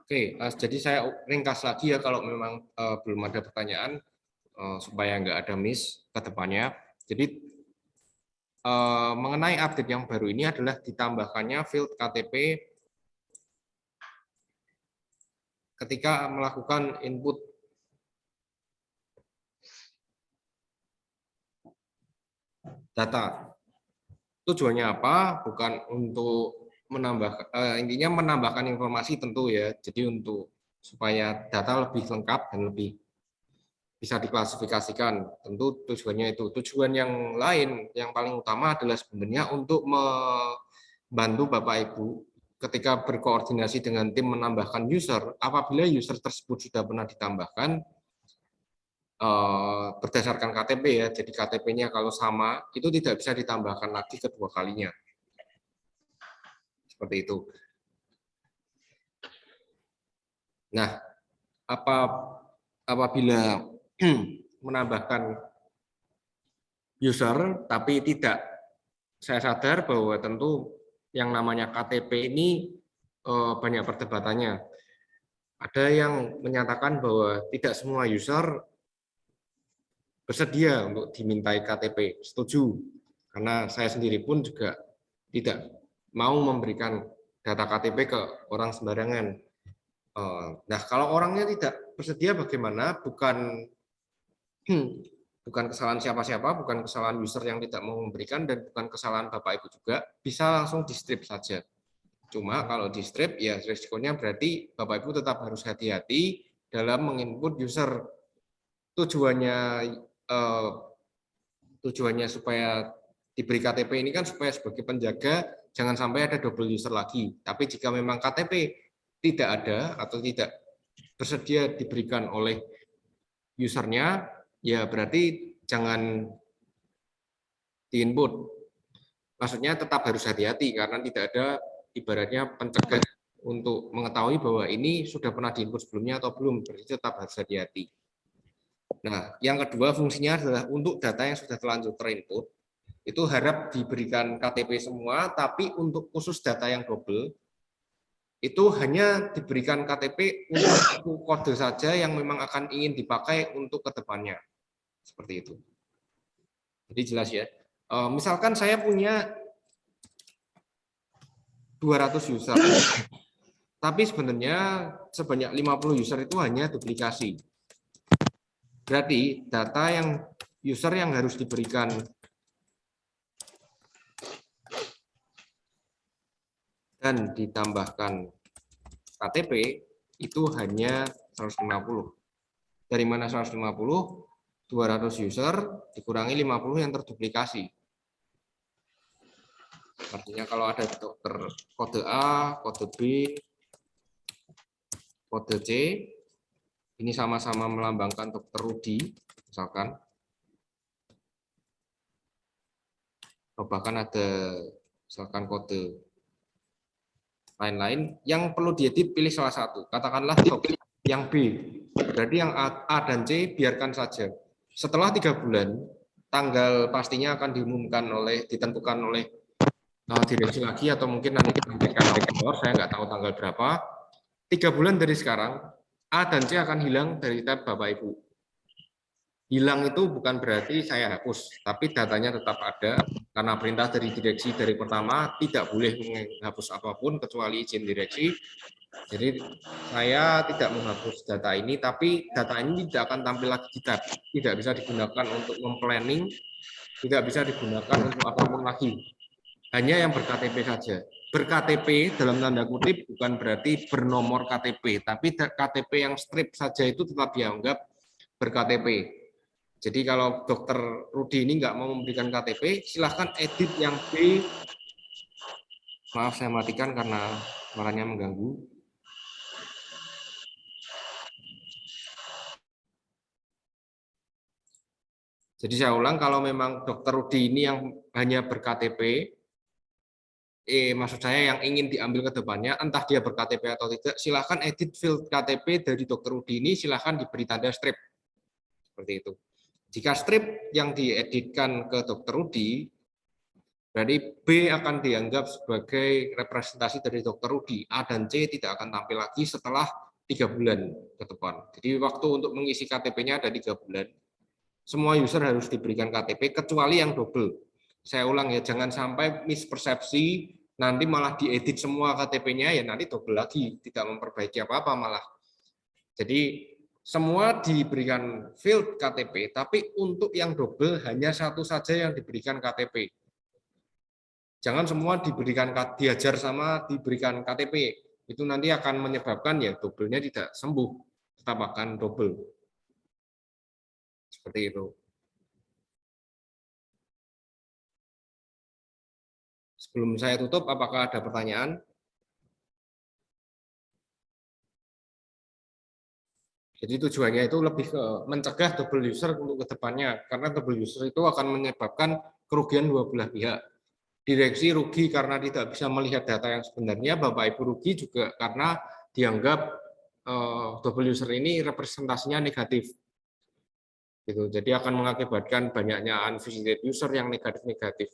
Oke, jadi saya ringkas lagi ya kalau memang belum ada pertanyaan supaya nggak ada miss ke depannya. Jadi mengenai update yang baru ini adalah ditambahkannya field KTP ketika melakukan input data. Tujuannya apa? Bukan untuk menambah, intinya menambahkan informasi tentu ya. Jadi untuk supaya data lebih lengkap dan lebih bisa diklasifikasikan. Tentu tujuannya itu. Tujuan yang lain, yang paling utama adalah sebenarnya untuk membantu Bapak Ibu ketika berkoordinasi dengan tim menambahkan user. Apabila user tersebut sudah pernah ditambahkan, berdasarkan KTP ya, jadi KTP-nya kalau sama itu tidak bisa ditambahkan lagi kedua kalinya, seperti itu. Nah, apabila menambahkan user tapi tidak, saya sadar bahwa tentu yang namanya KTP ini banyak perdebatannya. Ada yang menyatakan bahwa tidak semua user bersedia untuk dimintai KTP, setuju. Karena saya sendiri pun juga tidak mau memberikan data KTP ke orang sembarangan. Nah, kalau orangnya tidak bersedia bagaimana? Bukan kesalahan siapa-siapa, bukan kesalahan user yang tidak mau memberikan, dan bukan kesalahan Bapak Ibu juga, bisa langsung di strip saja. Cuma kalau di strip, ya risikonya berarti Bapak Ibu tetap harus hati-hati dalam menginput user. Tujuannya supaya diberi KTP ini kan supaya sebagai penjaga jangan sampai ada double user lagi. Tapi jika memang KTP tidak ada atau tidak bersedia diberikan oleh usernya, ya berarti jangan diinput. Maksudnya tetap harus hati-hati karena tidak ada ibaratnya pencegah untuk mengetahui bahwa ini sudah pernah diinput sebelumnya atau belum, berarti tetap harus hati-hati. Nah, yang kedua fungsinya adalah untuk data yang sudah terlanjur terinput, itu harap diberikan KTP semua, tapi untuk khusus data yang double, itu hanya diberikan KTP untuk kode saja yang memang akan ingin dipakai untuk kedepannya. Seperti itu. Jadi jelas ya. Misalkan saya punya 200 user, tapi sebenarnya sebanyak 50 user itu hanya duplikasi. Berarti data yang user yang harus diberikan dan ditambahkan KTP itu hanya 150. Dari mana 150? 200 user dikurangi 50 yang terduplikasi. Artinya kalau ada dokter kode A, kode B, kode C, ini sama-sama melambangkan Dr. Rudi, misalkan. Bahkan ada misalkan kode lain-lain, yang perlu diedit pilih salah satu. Katakanlah yang B, berarti yang A dan C biarkan saja. Setelah 3 bulan, tanggal pastinya akan ditentukan oleh direksi lagi, atau mungkin nanti saya nggak tahu tanggal berapa. 3 bulan dari sekarang, A dan C akan hilang dari tab Bapak Ibu. Hilang itu bukan berarti saya hapus, tapi datanya tetap ada, karena perintah dari direksi dari pertama tidak boleh menghapus apapun kecuali izin direksi. Jadi saya tidak menghapus data ini, tapi data ini tidak akan tampil lagi di tab. Tidak bisa digunakan untuk memplanning, tidak bisa digunakan untuk apapun lagi. Hanya yang ber-KTP saja. Ber-KTP dalam tanda kutip bukan berarti bernomor KTP, tapi KTP yang strip saja itu tetap dianggap ber-KTP. Jadi kalau Dokter Rudi ini nggak mau memberikan KTP, silahkan edit yang B. Maaf, saya matikan karena suaranya mengganggu. Jadi saya ulang, kalau memang Dokter Rudi ini yang hanya ber-KTP, maksud saya yang ingin diambil ke depannya, entah dia ber-KTP atau tidak, silahkan edit field KTP dari Dokter Rudi ini, silahkan diberi tanda strip. Seperti itu. Jika strip yang dieditkan ke Dokter Rudi, berarti B akan dianggap sebagai representasi dari Dokter Rudi. A dan C tidak akan tampil lagi setelah 3 bulan ke depan. Jadi waktu untuk mengisi KTP-nya ada 3 bulan. Semua user harus diberikan KTP, kecuali yang double. Saya ulang ya, jangan sampai mispersepsi, nanti malah diedit semua KTP-nya, ya nanti double lagi, tidak memperbaiki apa-apa malah. Jadi semua diberikan field KTP, tapi untuk yang double hanya satu saja yang diberikan KTP. Jangan semua diajar sama diberikan KTP. Itu nanti akan menyebabkan ya double-nya tidak sembuh, tetap akan double. Seperti itu. Sebelum saya tutup, apakah ada pertanyaan? Jadi tujuannya itu lebih ke mencegah double user untuk kedepannya, karena double user itu akan menyebabkan kerugian dua belah pihak. Direksi rugi karena tidak bisa melihat data yang sebenarnya, Bapak Ibu rugi juga karena dianggap double user ini representasinya negatif. Gitu. Jadi akan mengakibatkan banyaknya unvisited user yang negatif-negatif.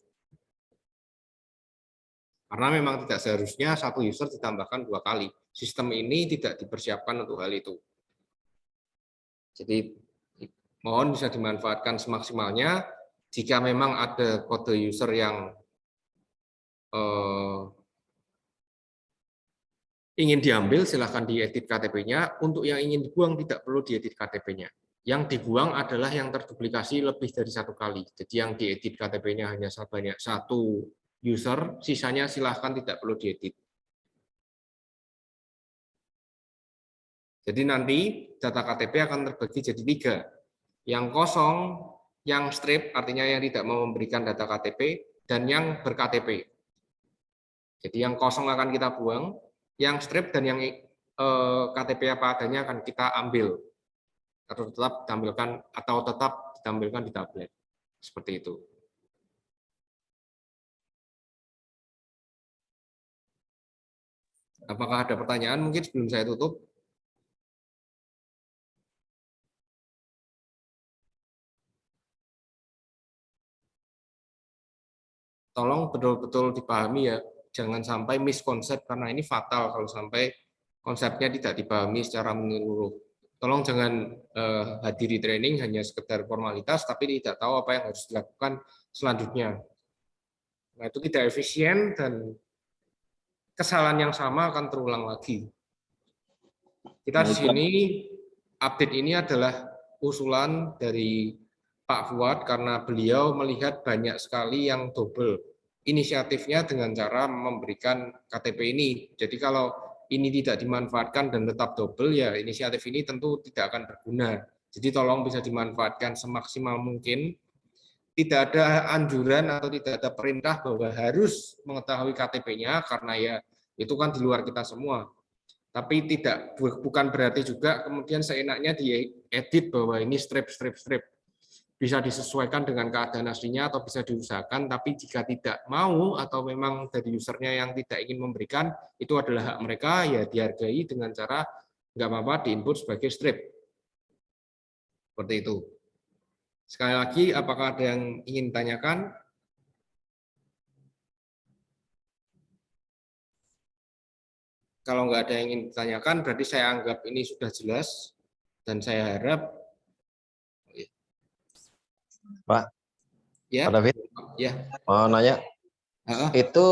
Karena memang tidak seharusnya satu user ditambahkan 2 kali. Sistem ini tidak dipersiapkan untuk hal itu. Jadi mohon bisa dimanfaatkan semaksimalnya. Jika memang ada kode user yang ingin diambil, silahkan diedit KTP-nya. Untuk yang ingin dibuang tidak perlu diedit KTP-nya. Yang dibuang adalah yang terduplikasi lebih dari 1 kali. Jadi yang diedit KTP-nya hanya sebanyak 1 user, sisanya silahkan tidak perlu diedit. Jadi nanti data KTP akan terbagi jadi 3. Yang kosong, yang strip, artinya yang tidak mau memberikan data KTP, dan yang ber-KTP. Jadi yang kosong akan kita buang, yang strip dan yang KTP apa adanya akan kita ambil. Atau tetap ditampilkan di tablet. Seperti itu. Apakah ada pertanyaan mungkin sebelum saya tutup? Tolong betul-betul dipahami ya, jangan sampai miskonsep karena ini fatal kalau sampai konsepnya tidak dipahami secara menyeluruh. Tolong jangan hadiri training hanya sekedar formalitas tapi tidak tahu apa yang harus dilakukan selanjutnya. Nah, itu tidak efisien dan kesalahan yang sama akan terulang lagi. Kita di sini update ini adalah usulan dari Pak Fuad karena beliau melihat banyak sekali yang double. Inisiatifnya dengan cara memberikan KTP ini. Jadi kalau ini tidak dimanfaatkan dan tetap double, ya inisiatif ini tentu tidak akan berguna. Jadi tolong bisa dimanfaatkan semaksimal mungkin. Tidak ada anjuran atau tidak ada perintah bahwa harus mengetahui KTP-nya karena ya itu kan di luar kita semua. Tapi bukan berarti juga kemudian seenaknya diedit bahwa ini strip. Bisa disesuaikan dengan keadaan aslinya atau bisa diusahakan, tapi jika tidak mau atau memang dari usernya yang tidak ingin memberikan, itu adalah hak mereka, ya dihargai dengan cara nggak apa-apa diinput sebagai strip. Seperti itu. Sekali lagi, apakah ada yang ingin tanyakan? Kalau nggak ada yang ingin ditanyakan, berarti saya anggap ini sudah jelas, dan saya harap Pak, ya, Pak David, ya. mau nanya, itu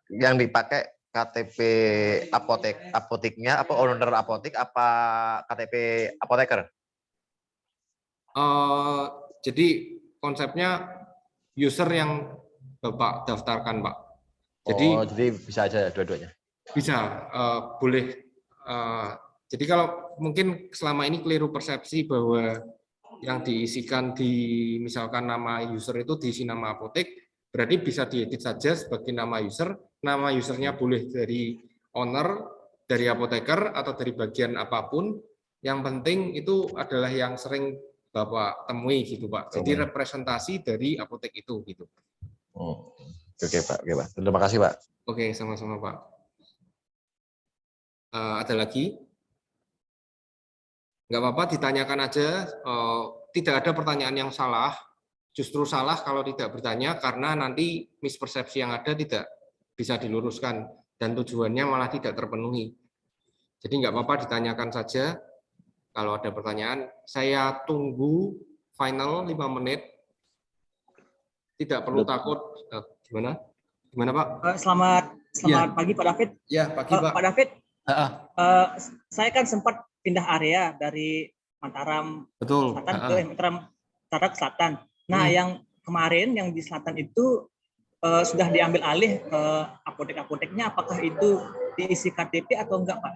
yang dipakai KTP apoteknya, apa owner apotek, apa KTP apoteker? Jadi konsepnya user yang Bapak daftarkan, Pak. Jadi bisa aja dua-duanya? Bisa, boleh. Jadi kalau mungkin selama ini keliru persepsi bahwa yang diisikan di misalkan nama user itu diisi nama apotek, berarti bisa diedit saja sebagai nama user. Nama usernya boleh dari owner, dari apoteker, atau dari bagian apapun. Yang penting itu adalah yang sering Bapak temui gitu, Pak. Jadi representasi dari apotek itu gitu. Oke, Pak. Oke, Pak. Terima kasih, Pak. Oke, sama-sama, Pak. Ada lagi? Nggak apa-apa, ditanyakan aja. Tidak ada pertanyaan yang salah. Justru salah kalau tidak bertanya, karena nanti mispersepsi yang ada tidak bisa diluruskan, dan tujuannya malah tidak terpenuhi. Jadi nggak apa-apa, ditanyakan saja. Kalau ada pertanyaan, saya tunggu final 5 menit. Tidak perlu takut. Gimana? Gimana, Pak? Selamat pagi, Pak David. Ya, pagi, Pak. Pak David, saya kan sempat pindah area dari Mataram Betul. Selatan ke Mataram Utara ke Selatan. Nah, yang kemarin yang di selatan itu sudah diambil alih apotek-apoteknya, apakah itu diisi KTP atau enggak, Pak?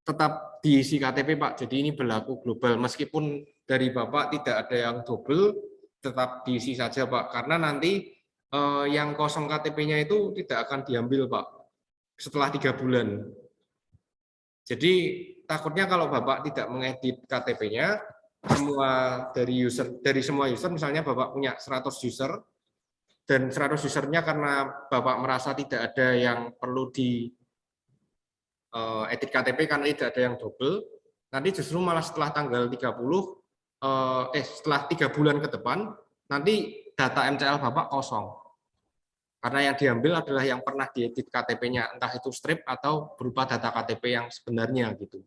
Tetap diisi KTP, Pak. Jadi ini berlaku global. Meskipun dari Bapak tidak ada yang double, tetap diisi saja, Pak. Karena nanti yang kosong KTP-nya itu tidak akan diambil, Pak, setelah 3 bulan. Jadi takutnya kalau Bapak tidak mengedit KTP-nya, dari semua user, misalnya Bapak punya 100 user, dan 100 usernya karena Bapak merasa tidak ada yang perlu di edit KTP karena tidak ada yang double, nanti justru malah setelah tanggal 30, setelah 3 bulan ke depan, nanti data MCL Bapak kosong. Karena yang diambil adalah yang pernah diedit KTP-nya, entah itu strip atau berupa data KTP yang sebenarnya gitu.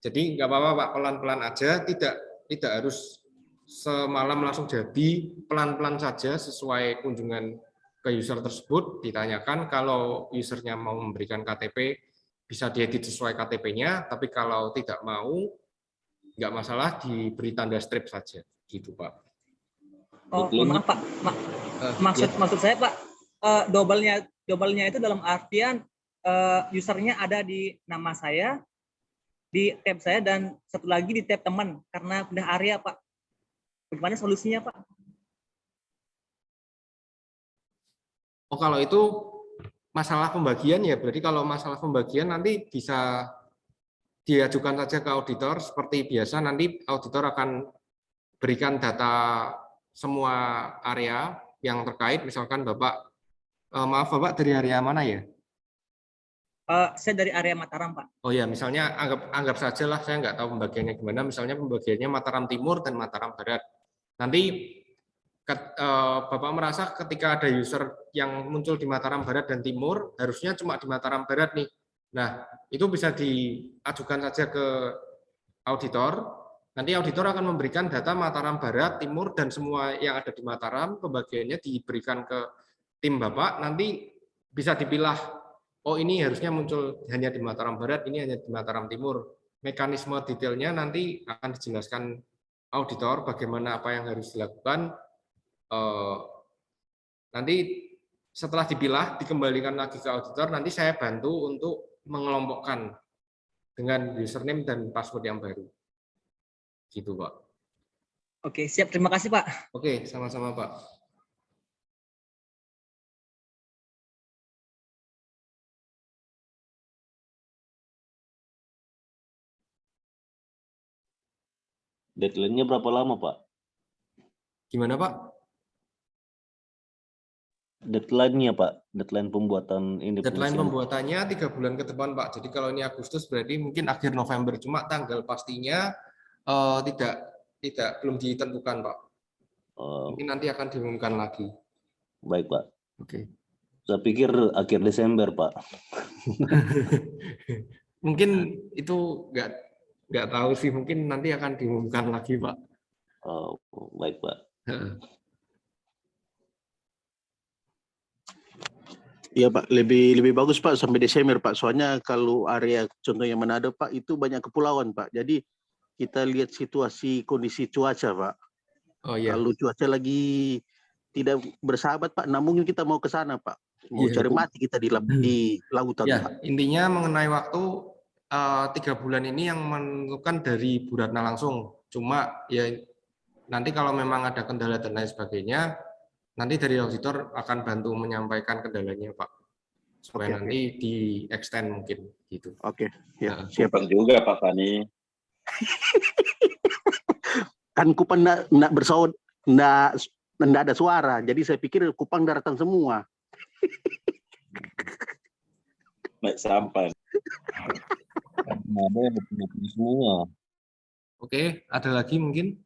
Jadi nggak apa-apa, Pak, pelan-pelan aja, tidak harus semalam langsung jadi, pelan-pelan saja sesuai kunjungan ke user tersebut, ditanyakan kalau usernya mau memberikan KTP, bisa diedit sesuai KTP-nya, tapi kalau tidak mau, nggak masalah, diberi tanda strip saja, gitu, Pak. Oh, maaf, Pak. Maksud saya, Pak, double-nya itu dalam artian usernya ada di nama saya, di tab saya, dan satu lagi di tab teman karena pindah area, Pak. Bagaimana solusinya, Pak? Oh, kalau itu masalah pembagian ya, berarti kalau masalah pembagian nanti bisa diajukan saja ke auditor seperti biasa, nanti auditor akan berikan data semua area yang terkait, misalkan Bapak, maaf Bapak dari area mana ya? Saya dari area Mataram, Pak. Oh ya, misalnya anggap saja lah, saya nggak tahu pembagiannya gimana, misalnya pembagiannya Mataram Timur dan Mataram Barat. Nanti Bapak merasa ketika ada user yang muncul di Mataram Barat dan Timur, harusnya cuma di Mataram Barat nih. Nah, itu bisa diajukan saja ke auditor. Nanti auditor akan memberikan data Mataram Barat, Timur, dan semua yang ada di Mataram, pembagiannya diberikan ke tim Bapak, nanti bisa dipilah, oh ini harusnya muncul hanya di Mataram Barat, ini hanya di Mataram Timur. Mekanisme detailnya nanti akan dijelaskan auditor, bagaimana apa yang harus dilakukan. Nanti setelah dipilah, dikembalikan lagi ke auditor, nanti saya bantu untuk mengelompokkan dengan username dan password yang baru. Gitu, Pak. Oke, siap. Terima kasih, Pak. Oke, sama-sama, Pak. Deadline-nya berapa lama, Pak? Gimana, Pak? Deadline-nya, Pak. Deadline pembuatan ini. Deadline pembuatannya 3 bulan ke depan, Pak. Jadi kalau ini Agustus berarti mungkin akhir November. Cuma tanggal pastinya belum ditentukan, Pak. Mungkin nanti akan diumumkan lagi. Baik, Pak. Oke. Saya pikir akhir Desember, Pak. Mungkin itu nggak tahu sih. Mungkin nanti akan diumumkan lagi, Pak. Oh, baik, Pak. Iya Pak, lebih bagus Pak sampai Desember Pak. Soalnya kalau area contohnya Manado Pak itu banyak kepulauan Pak. Jadi kita lihat kondisi cuaca Pak. Oh iya. Kalau cuaca lagi tidak bersahabat Pak, nah mungkin kita mau ke sana Pak. Mau cari mati kita di lautan ya, Pak. Intinya mengenai waktu 3 bulan ini yang menentukan dari Bu Ratna langsung. Cuma ya nanti kalau memang ada kendala dan lain sebagainya, nanti dari auditor akan bantu menyampaikan kendalanya, Pak. Supaya nanti di-extend mungkin gitu. Oke, ya. Siapa juga Pak Fani. Kan Kupang enggak bersaut, enggak ada suara. Jadi saya pikir Kupang daratan semua. Naik sampan. Ada semua. Oke, ada lagi mungkin?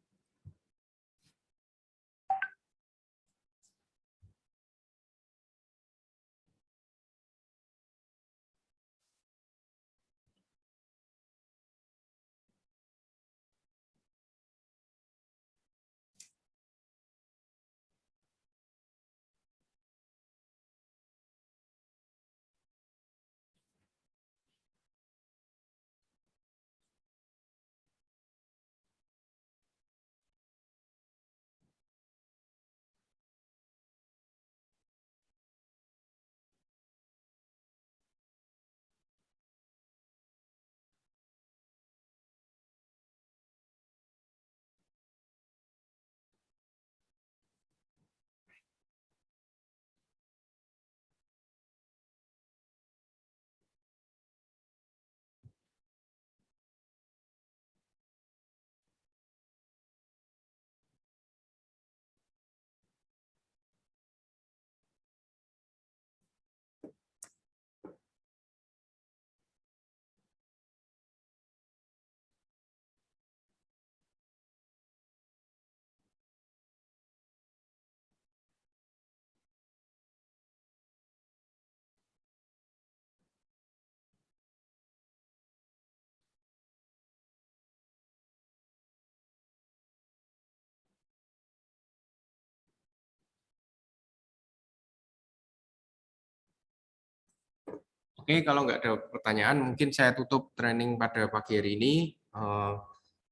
Oke, kalau nggak ada pertanyaan, mungkin saya tutup training pada pagi hari ini.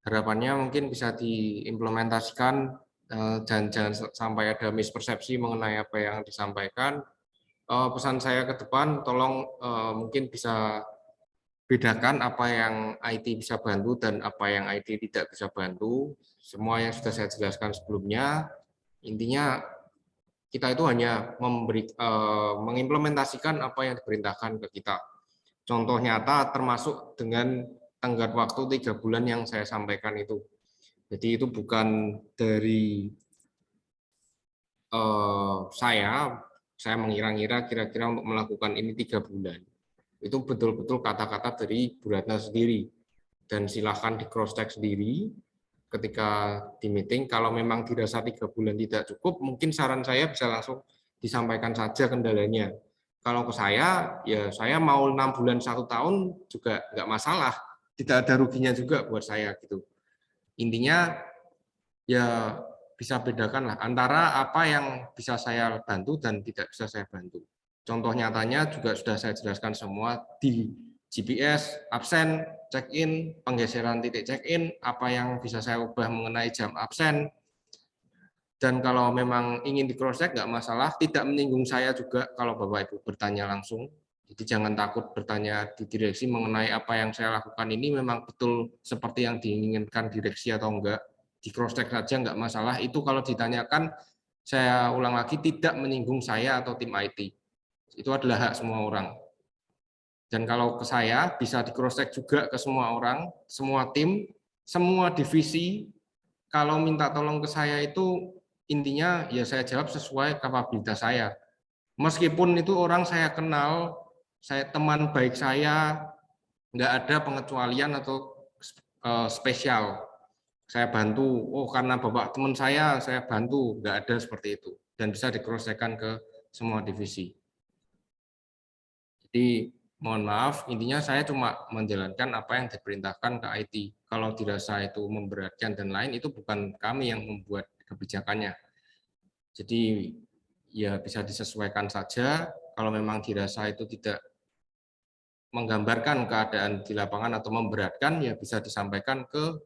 Harapannya mungkin bisa diimplementasikan dan jangan sampai ada mispersepsi mengenai apa yang disampaikan. Pesan saya ke depan, tolong mungkin bisa bedakan apa yang IT bisa bantu dan apa yang IT tidak bisa bantu. Semua yang sudah saya jelaskan sebelumnya, intinya kita itu hanya mengimplementasikan apa yang diperintahkan ke kita. Contoh nyata termasuk dengan tenggat waktu 3 bulan yang saya sampaikan itu. Jadi itu bukan dari saya mengira-ngira kira-kira untuk melakukan ini 3 bulan. Itu betul-betul kata-kata dari Bu Ratna sendiri. Dan silahkan di cross check sendiri ketika di meeting. Kalau memang dirasa 3 bulan tidak cukup, mungkin saran saya bisa langsung disampaikan saja kendalanya. Kalau ke saya, ya saya mau 6 bulan 1 tahun juga nggak masalah. Tidak ada ruginya juga buat saya gitu. Intinya ya bisa bedakan lah antara apa yang bisa saya bantu dan tidak bisa saya bantu. Contoh nyatanya juga sudah saya jelaskan semua di GPS, absen, check-in, penggeseran titik check-in, apa yang bisa saya ubah mengenai jam absen. Dan kalau memang ingin di cross check nggak masalah, tidak menyinggung saya juga kalau Bapak Ibu bertanya langsung. Jadi jangan takut bertanya di direksi mengenai apa yang saya lakukan ini memang betul seperti yang diinginkan direksi atau enggak. Di cross check saja nggak masalah. Itu kalau ditanyakan, saya ulang lagi, tidak menyinggung saya atau tim IT. Itu adalah hak semua orang. Dan kalau ke saya, bisa di cross check juga ke semua orang, semua tim, semua divisi. Kalau minta tolong ke saya itu intinya ya saya jawab sesuai kapabilitas saya. Meskipun itu orang saya kenal, saya teman baik saya, nggak ada pengecualian atau spesial. Saya bantu, oh karena bapak teman saya bantu, nggak ada seperti itu. Dan bisa di cross check-kan ke semua divisi. Jadi mohon maaf, intinya saya cuma menjalankan apa yang diperintahkan ke IT. Kalau dirasa itu memberatkan dan lain, itu bukan kami yang membuat kebijakannya. Jadi ya bisa disesuaikan saja, kalau memang dirasa itu tidak menggambarkan keadaan di lapangan atau memberatkan, ya bisa disampaikan ke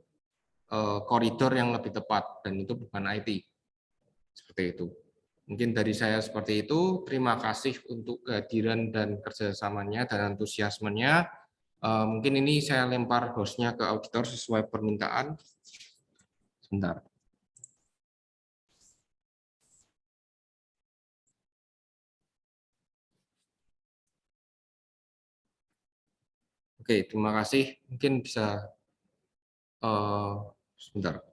koridor yang lebih tepat, dan itu bukan IT. Seperti itu. Mungkin dari saya seperti itu. Terima kasih untuk kehadiran dan kerjasamanya dan antusiasmenya. Mungkin ini saya lempar hostnya ke auditor sesuai permintaan. Sebentar. Oke, terima kasih. Mungkin bisa sebentar.